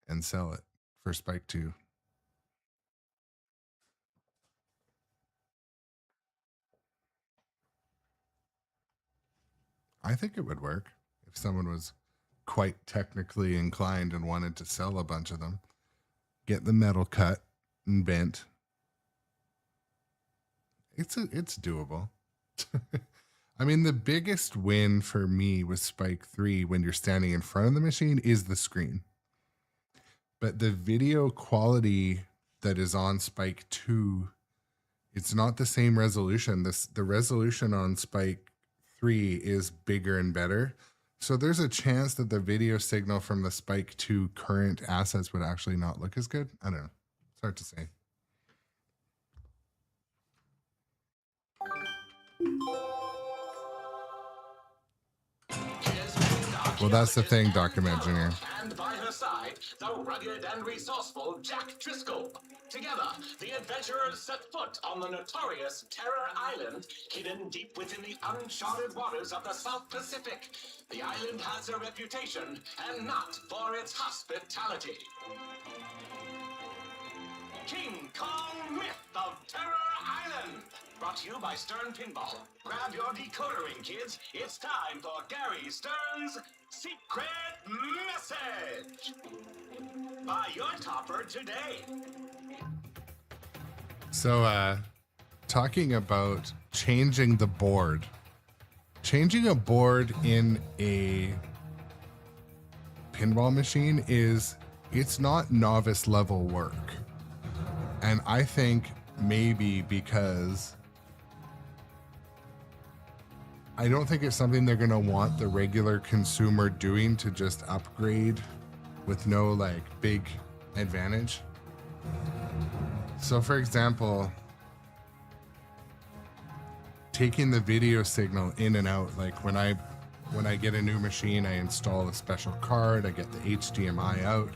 and sell it for Spike 2. I think it would work if someone was quite technically inclined and wanted to sell a bunch of them. Get the metal cut and bent. It's doable. I mean, the biggest win for me with Spike 3 when you're standing in front of the machine is the screen. But the video quality that is on Spike 2, it's not the same resolution. The resolution on Spike 3 is bigger and better. So there's a chance that the video signal from the Spike 2 current assets would actually not look as good. I don't know. It's hard to say. Well, that's the thing, Dr. Imagineer. And by her side, the rugged and resourceful Jack Driscoll. Together, the adventurers set foot on the notorious Terror Island, hidden deep within the uncharted waters of the South Pacific. The island has a reputation, and not for its hospitality. King Kong Myth of Terror Island. Brought to you by Stern Pinball. Grab your decoder ring, kids. It's time for Gary Stern's Secret Message. Buy your topper today. So, talking about changing the board. Changing a board in a pinball machine it's not novice level work. And I think maybe because I don't think it's something they're going to want the regular consumer doing to just upgrade with no like big advantage. So for example, taking the video signal in and out, like when I get a new machine, I install a special card, I get the HDMI out.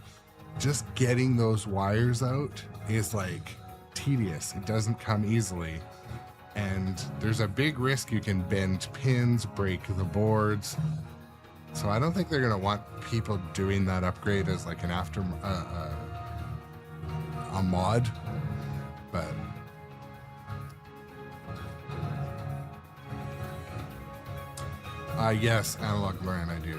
Just getting those wires out is like tedious. It doesn't come easily. And there's a big risk you can bend pins, break the boards. So I don't think they're going to want people doing that upgrade as like an after a mod. But Yes, Analog Lauren, I do.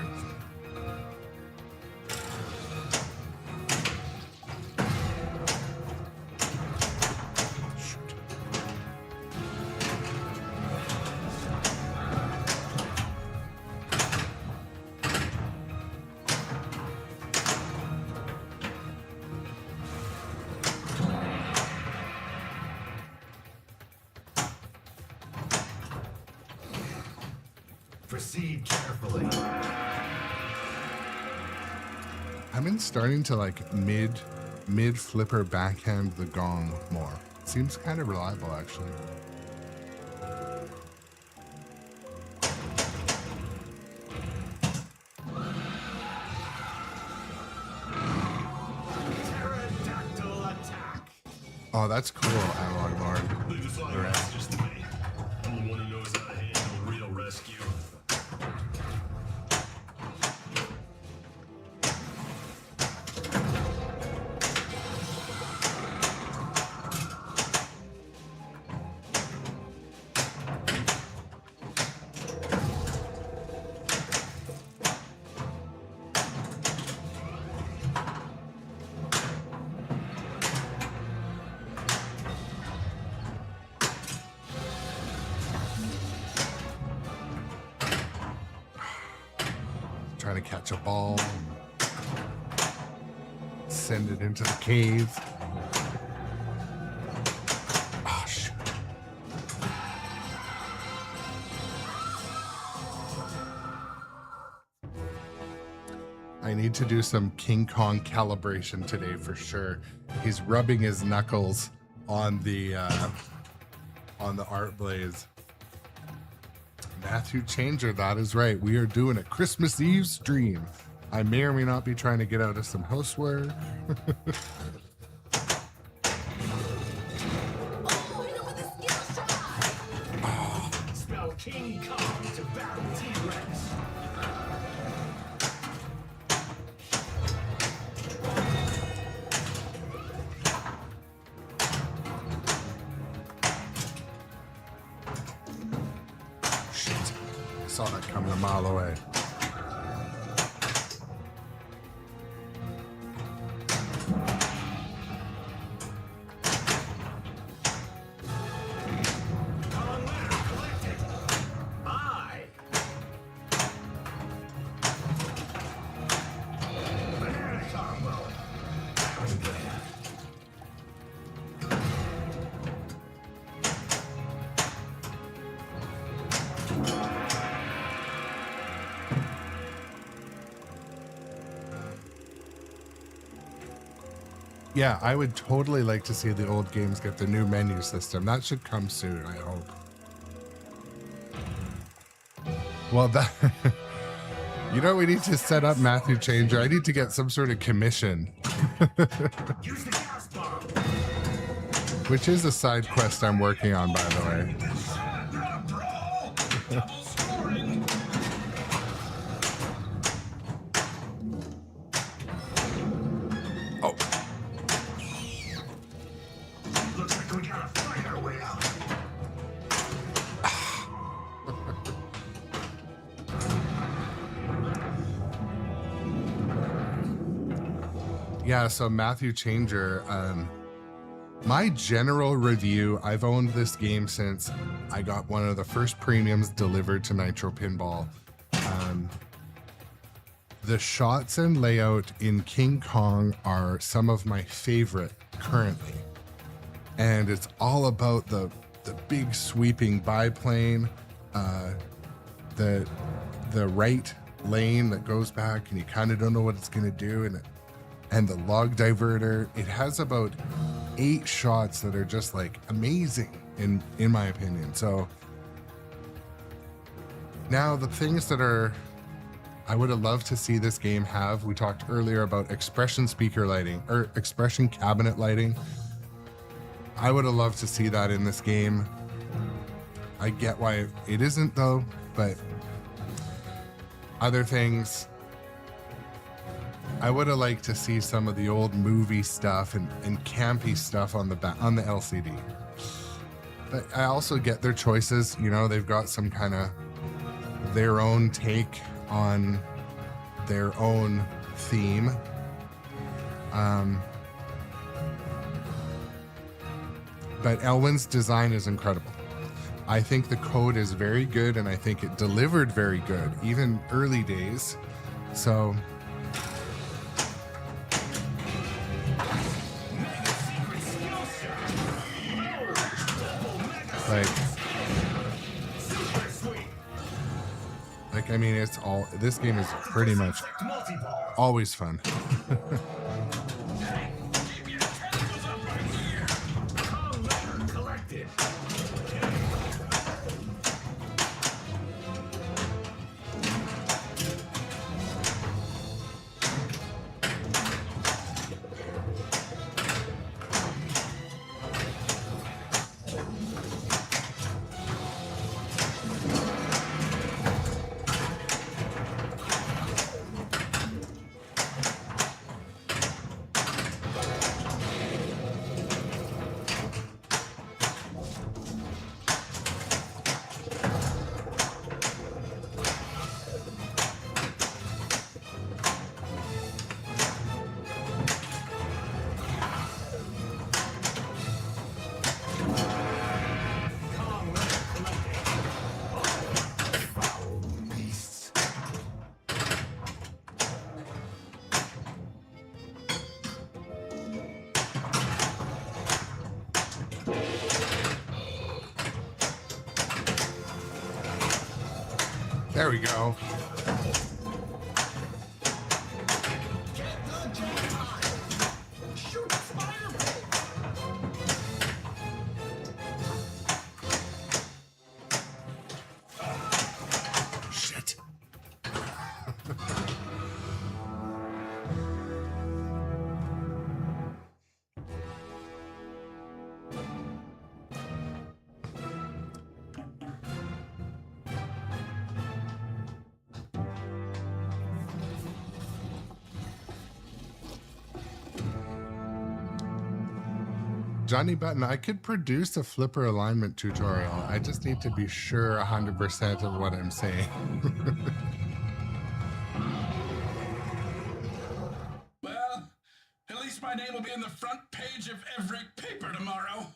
Proceed carefully. I've been starting to like mid flipper backhand the gong more. Seems kind of reliable actually. Pterodactyl attack. Oh, that's cool, Analog Lauren. Leave the fire just to me. I'm the one who knows how to handle real rescue. Trying to catch a ball, send it into the cave. Oh, shoot. I need to do some King Kong calibration today for sure. He's rubbing his knuckles on the art blaze. Matthew Changer, that is right. We are doing a Christmas Eve stream. I may or may not be trying to get out of some housework. Oh, hit him with a skill shot! Spell King Kong to battle T-Rex. Shit. I saw that coming a mile away. Kong winner collected. I. Banana combo. Yeah, I would totally like to see the old games get the new menu system. That should come soon, I hope. Well, that... You know, we need to set up Matthew Changer. I need to get some sort of commission. Use the gas bomb. Which is a side quest I'm working on, by the way. Double scoring. Oh, Looks like we gotta fight our way out. yeah, so Matthew Changer, my general review, I've owned this game since I got one of the first premiums delivered to Nitro Pinball. The shots and layout in King Kong are some of my favorite currently. And it's all about the big sweeping biplane, the right lane that goes back and you kind of don't know what it's going to do, and the log diverter. It has about 8 shots that are just like amazing in my opinion. So now the things that I would have loved to see this game have, we talked earlier about expression speaker lighting or expression cabinet lighting. I would have loved to see that in this game. I get why it isn't though, but other things, I would have liked to see some of the old movie stuff and campy stuff on the LCD. But I also get their choices. You know, they've got some kind of their own take on their own theme. But Elwyn's design is incredible. I think the code is very good, and I think it delivered very good, even early days. So like I mean, it's all, this game is pretty much always fun. There we go. Shit. Johnny Button, I could produce a flipper alignment tutorial. I just need to be sure 100% of what I'm saying. Well, at least my name will be in the front page of every paper tomorrow.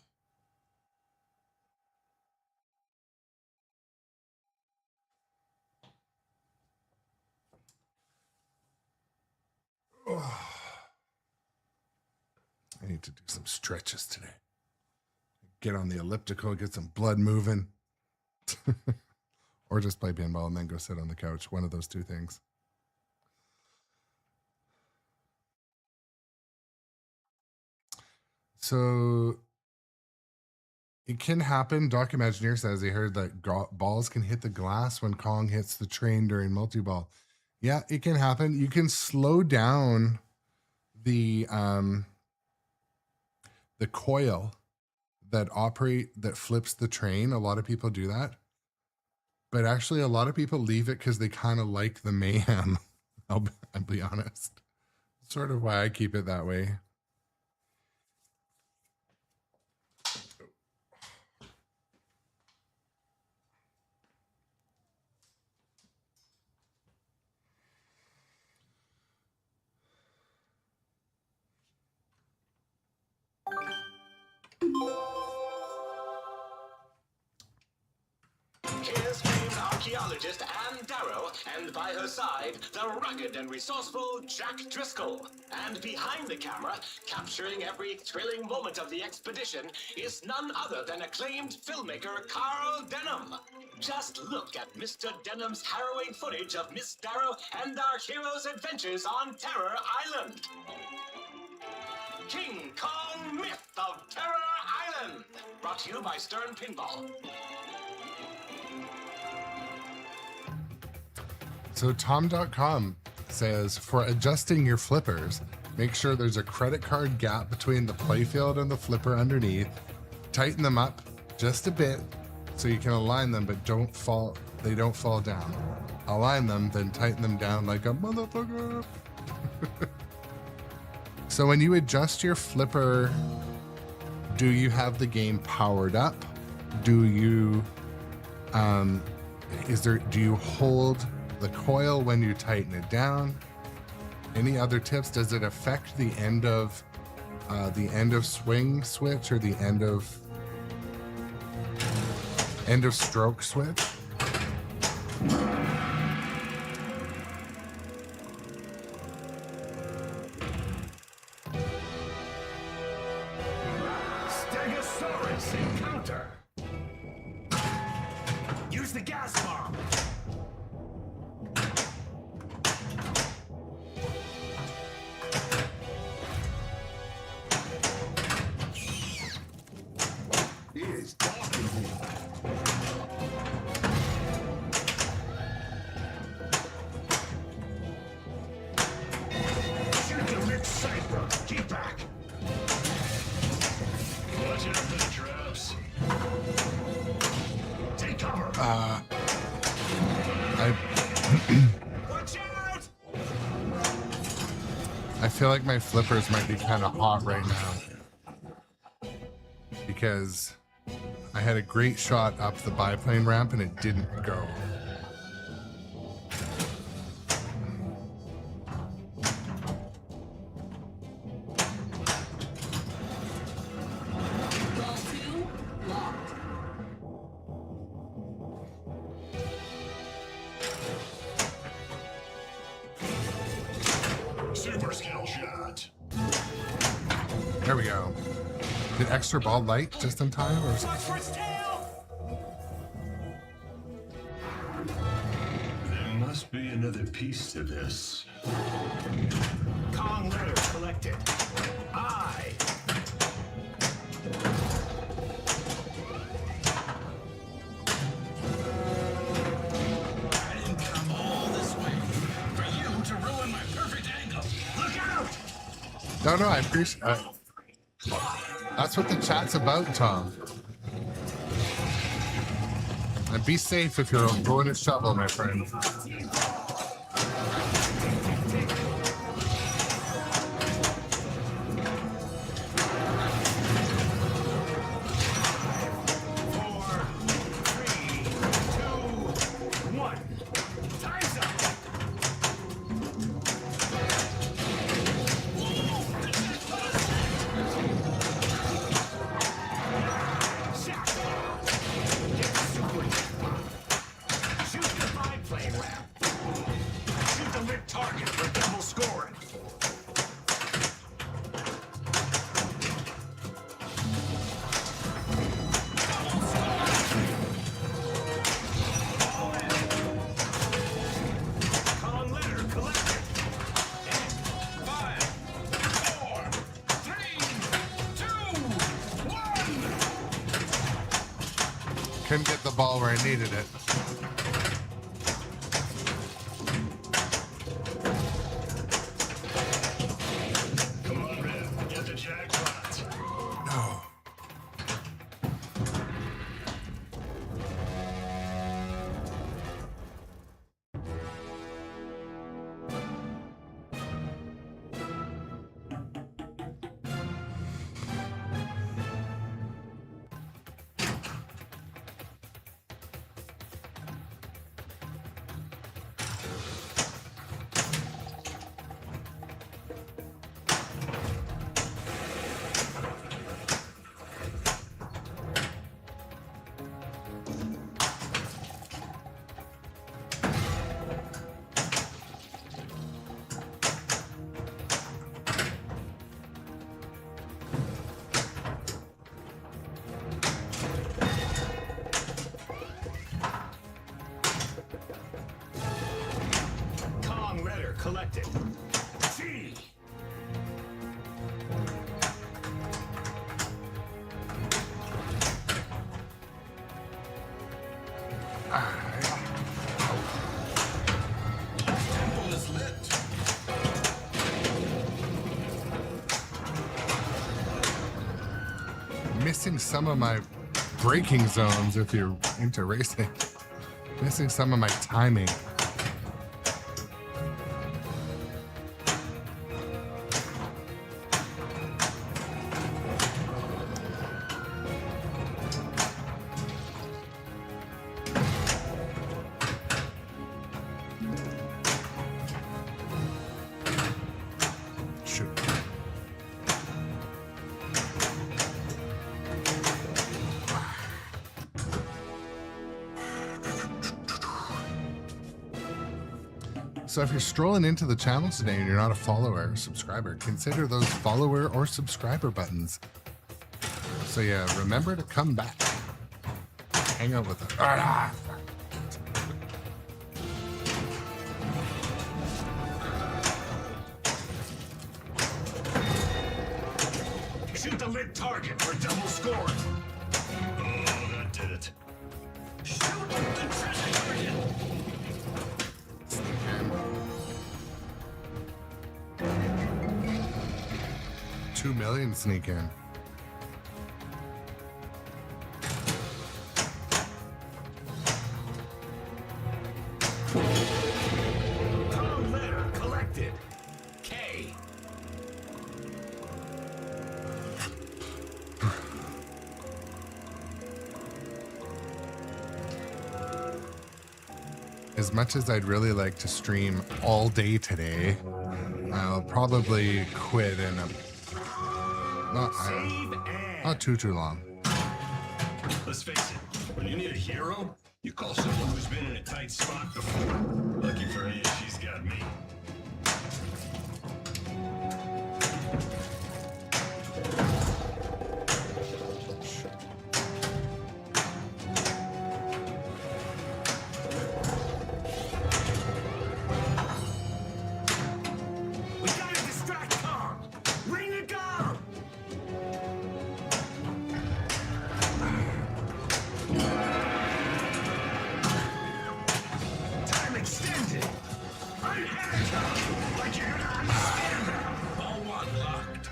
I need to do some stretches today. Get on the elliptical, get some blood moving. Or just play pinball and then go sit on the couch. One of those two things. So it can happen. Doc Imagineer says he heard that balls can hit the glass when Kong hits the train during multi-ball. Yeah, it can happen. You can slow down the coil that flips the train. A lot of people do that. But actually, a lot of people leave it because they kind of like the mayhem. I'll be honest. Sort of why I keep it that way. Here's famed archaeologist Anne Darrow, and by her side, the rugged and resourceful Jack Driscoll. And behind the camera, capturing every thrilling moment of the expedition, is none other than acclaimed filmmaker Carl Denham. Just look at Mr. Denham's harrowing footage of Miss Darrow and our heroes' adventures on Terror Island. King Kong Myth of Terror Island. Brought to you by Stern Pinball. So Tom.com says, for adjusting your flippers, make sure there's a credit card gap between the playfield and the flipper underneath. Tighten them up just a bit so you can align them, but they don't fall down. Align them, then tighten them down like a motherfucker. So when you adjust your flipper, do you have the game powered up? Do you Do you hold the coil when you tighten it down? Any other tips? Does it affect the end of swing switch or the end of stroke switch? Stegosaurus encounter. Use the gas bomb. He is talking to me. Shoot the rich cypher. Keep back. Watch out for the traps. Take cover. Watch out! I feel like my flippers might be kind of hot right now because I had a great shot up the biplane ramp and it didn't go. Ball 2 locked. Super skill shot. There we go. Did extra ball light just in time? Or Watch for its tail! There must be another piece to this. Kong letter collected. I. I didn't come all this way for you to ruin my perfect angle. Look out! No, I appreciate. That's what the chat's about, Tom. And be safe if you're going to shovel, my friend. Couldn't get the ball where I needed it. Come on, Red. Get the jackpot. No. Kong letter collected. C. Temple is lit. Missing some of my braking zones if you're into racing. Missing some of my timing. So if you're strolling into the channel today and you're not a follower or subscriber, consider those follower or subscriber buttons. So yeah, remember to come back. Hang out with us. Shoot the lit target for double scoring. Oh, that did it. Shoot the treasure target. 2 million sneak in. Wrong letter collected. K. As much as I'd really like to stream all day today, I'll probably quit in a not too long. Let's face it, when you need a hero, you call someone who's been in a tight spot before. Lucky for you, she's got me. We gotta distract Kong! Ring the gong! Time extended. Unhandcuffed. Like you're gonna understand now. Ball one locked.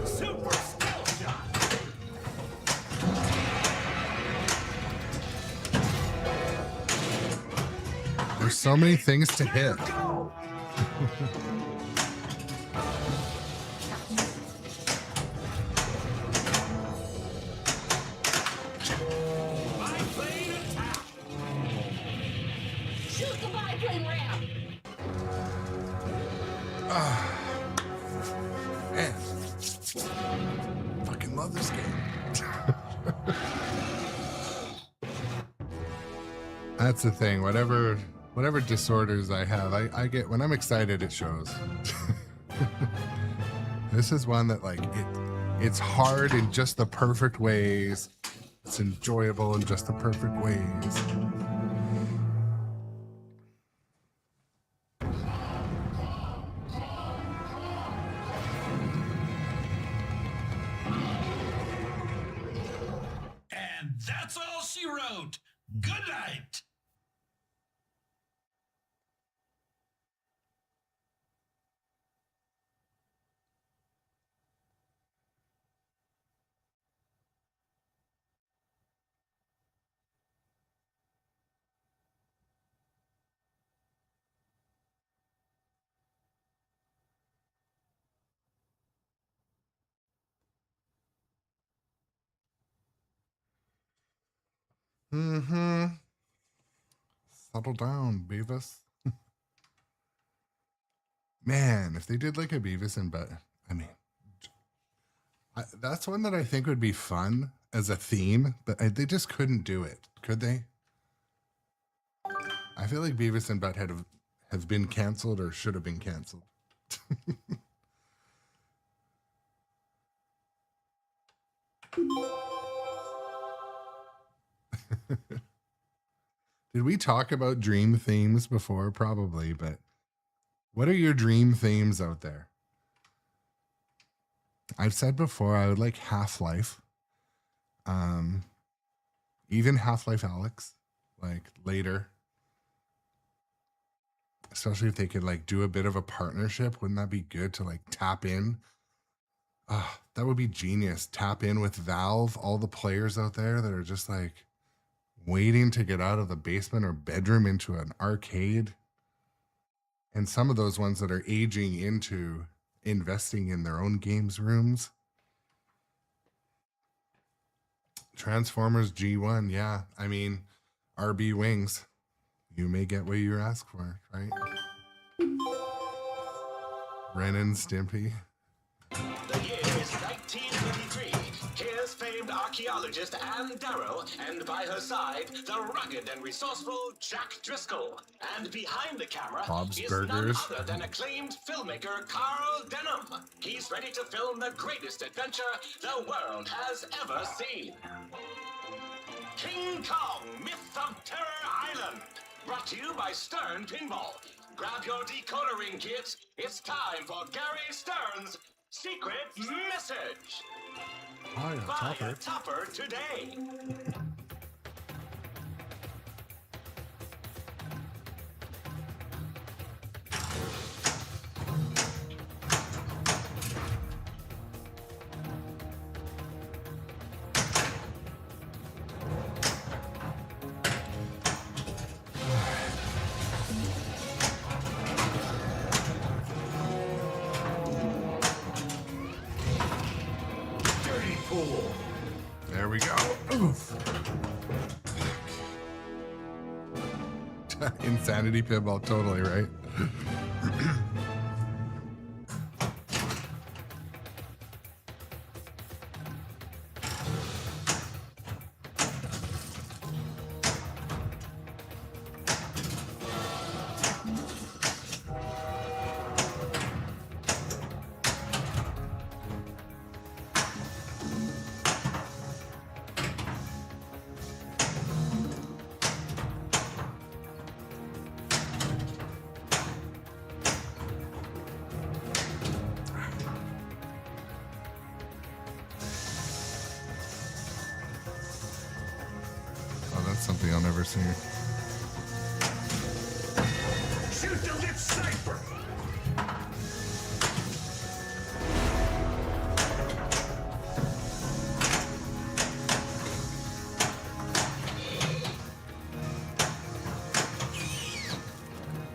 Super skill shot! There's so many things to hit. Go! Biplane attack. Shoot the biplane ramp! Man, fucking love this game. That's the thing. Whatever disorders I have, I get when I'm excited. It shows. This is one that it's hard in just the perfect ways. It's enjoyable in just the perfect ways. And that's all she wrote. Good night. Mm-hmm. Settle down, Beavis. Man, if they did like a Beavis and Butt, I mean, that's one that I think would be fun as a theme, but they just couldn't do it, could they? I feel like Beavis and Butthead have been canceled or should have been canceled. Did we talk about dream themes before? Probably, but what are your dream themes out there? I've said before I would like Half-Life. Even Half-Life Alyx, like later. Especially if they could like do a bit of a partnership. Wouldn't that be good to like tap in? That would be genius. Tap in with Valve, all the players out there that are just like waiting to get out of the basement or bedroom into an arcade. And some of those ones that are aging into investing in their own games rooms. Transformers G1, yeah. I mean, RB Wings. You may get what you ask for, right? Ren and Stimpy. The year is 1923. Here's famous famed archaeologist Ann Darrow, and by her side, the rugged and resourceful Jack Driscoll. And behind the camera Bob's is Burgers. none other than acclaimed filmmaker Carl Denham. He's ready to film the greatest adventure the world has ever seen. King Kong, Myth of Terror Island. Brought to you by Stern Pinball. Grab your decoder ring, kids. It's time for Gary Stern's Secret Message. Buy a Buy topper. a topper today. Dirty pool. There we go. Oof. Insanity pinball, totally right. Oh, that's something I'll never see. Shoot, they'll get Cypher.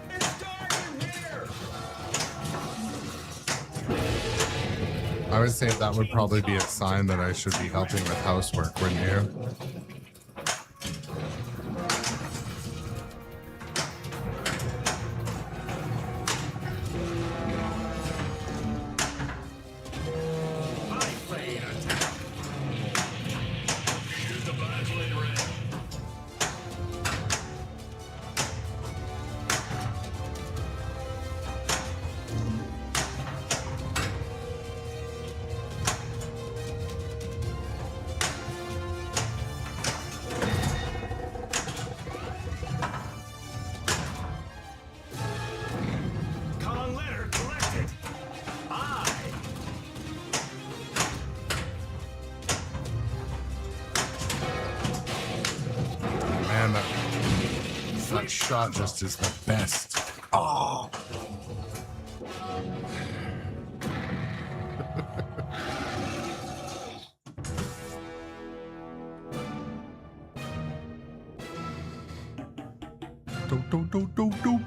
It's dark in here. I would say that would probably be a sign that I should be helping with housework, wouldn't you? Biplane attack. Shoot the biplane red. Kong letter collected. I. Man, that shot just is the best. Oh. Do.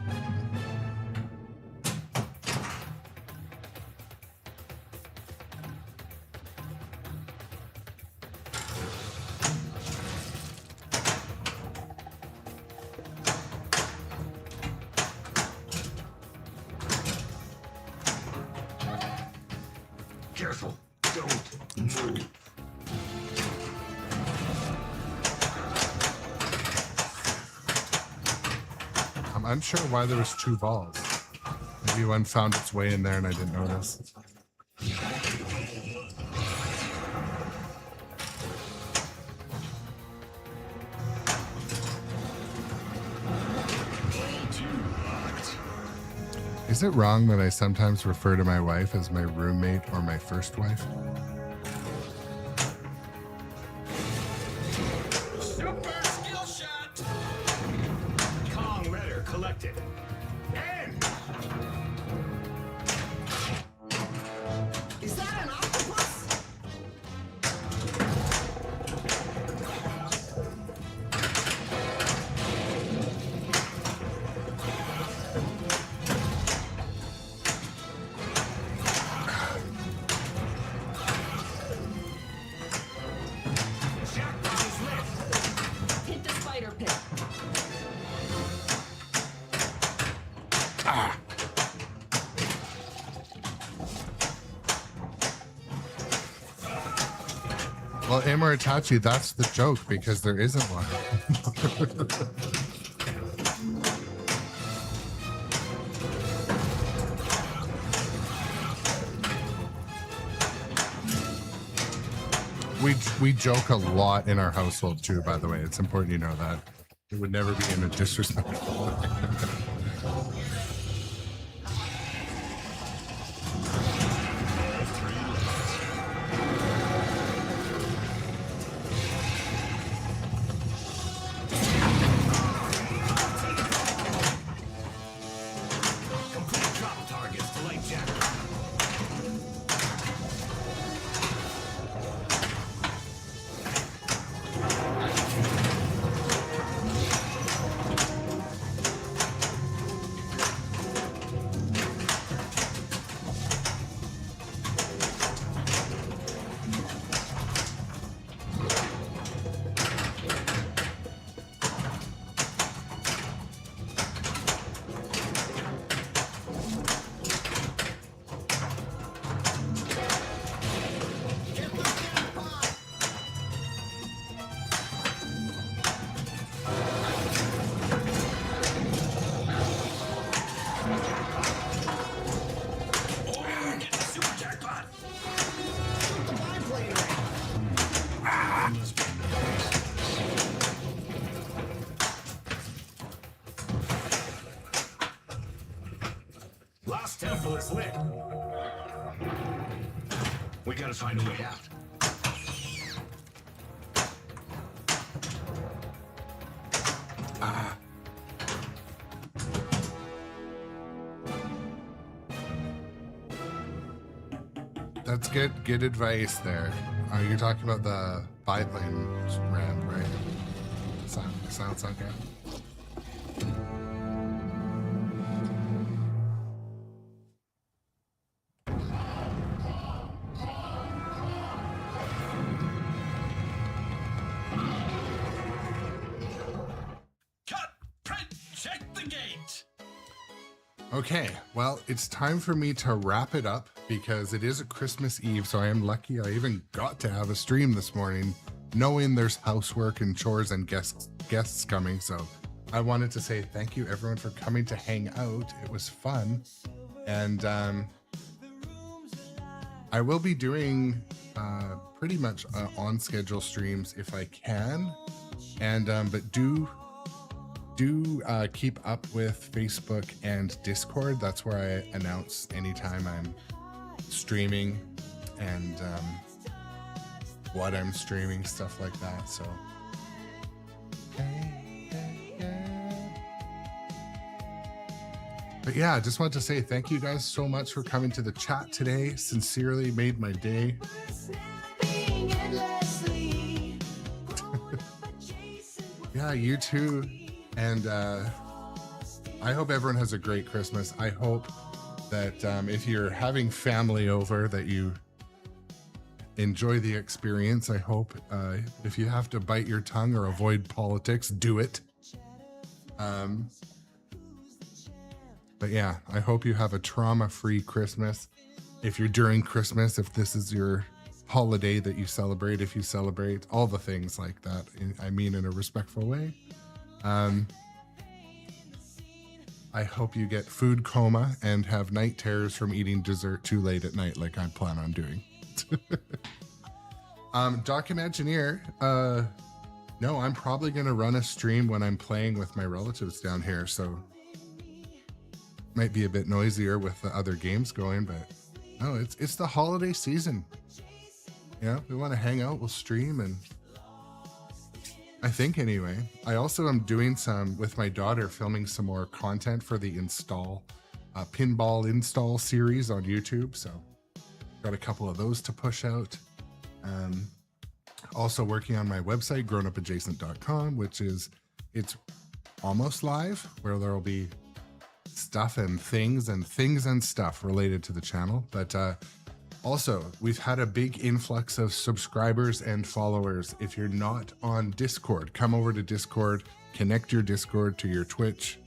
Careful. Don't move. I'm unsure why there was two balls. Maybe one found its way in there and I didn't notice. Ball two locked. Is it wrong that I sometimes refer to my wife as my roommate or my first wife? Super skill shot. Kong letter collected. End. Is that an octopus? Jackpot is lit. Well, Amoritachi, that's the joke because there isn't one. We joke a lot in our household too, by the way. It's important you know that. It would never be in a disrespectful way. Complete drop targets to light jack. Last temple is lit. We gotta find a way out. That's good advice there. You're talking about the 5-lane ramp, right? Sounds okay. Cut! Print! Check the gate! Okay, well, it's time for me to wrap it up because it is a Christmas Eve, so I am lucky I even got to have a stream this morning, knowing there's housework and chores and guests coming. So I wanted to say thank you everyone for coming to hang out. It was fun, and I will be doing pretty much on schedule streams if I can, and but do keep up with Facebook and Discord. That's where I announce anytime I'm streaming and what I'm streaming, stuff like that. So but yeah, I just want to say thank you guys so much for coming to the chat today. Sincerely made my day. Yeah, you too. And I hope everyone has a great Christmas. I hope that if you're having family over, that you enjoy the experience. I hope if you have to bite your tongue or avoid politics, do it. But yeah, I hope you have a trauma-free Christmas. If you're during Christmas, if this is your holiday that you celebrate, if you celebrate, all the things like that. I mean, in a respectful way. I hope you get food coma and have night terrors from eating dessert too late at night like I plan on doing. Documengineer, no, I'm probably going to run a stream when I'm playing with my relatives down here, so might be a bit noisier with the other games going, but no, it's the holiday season. Yeah, we want to hang out, we'll stream, and I think anyway. I also am doing some with my daughter, filming some more content for the pinball install series on YouTube. So got a couple of those to push out. Also working on my website, grownupadjacent.com, which it's almost live, where there will be stuff and things and stuff related to the channel. But also, we've had a big influx of subscribers and followers. If you're not on Discord, come over to Discord, connect your Discord to your Twitch,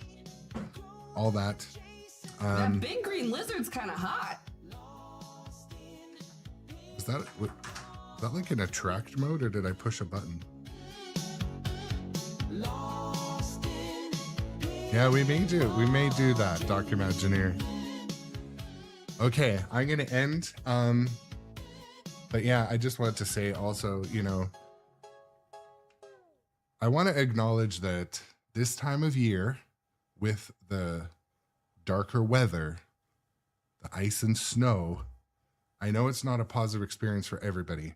all that. That big green lizard's kind of hot. Is that that like in attract mode, or did I push a button? Yeah, we may do that, Doc Imagineer. Okay, I'm gonna end. But yeah, I just wanted to say also, you know, I want to acknowledge that this time of year, with the darker weather, the ice and snow, I know it's not a positive experience for everybody.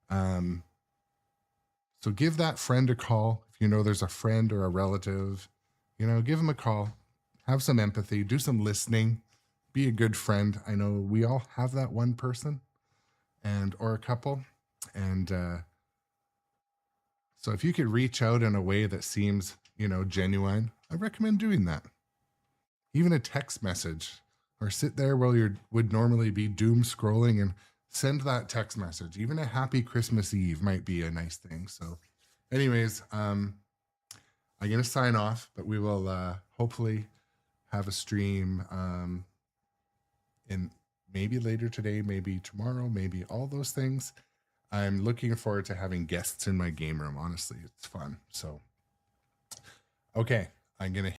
So give that friend a call. If you know there's a friend or a relative, you know, give them a call. Have some empathy. Do some listening. Be a good friend. I know we all have that one person, or a couple. And so if you could reach out in a way that seems, you know, genuine, I recommend doing that. Even a text message, or sit there while you would normally be doom scrolling and send that text message. Even a happy Christmas Eve might be a nice thing. So anyways, I'm going to sign off, but we will hopefully have a stream in maybe later today, maybe tomorrow, maybe all those things. I'm looking forward to having guests in my game room. Honestly, it's fun. So, okay, I'm going to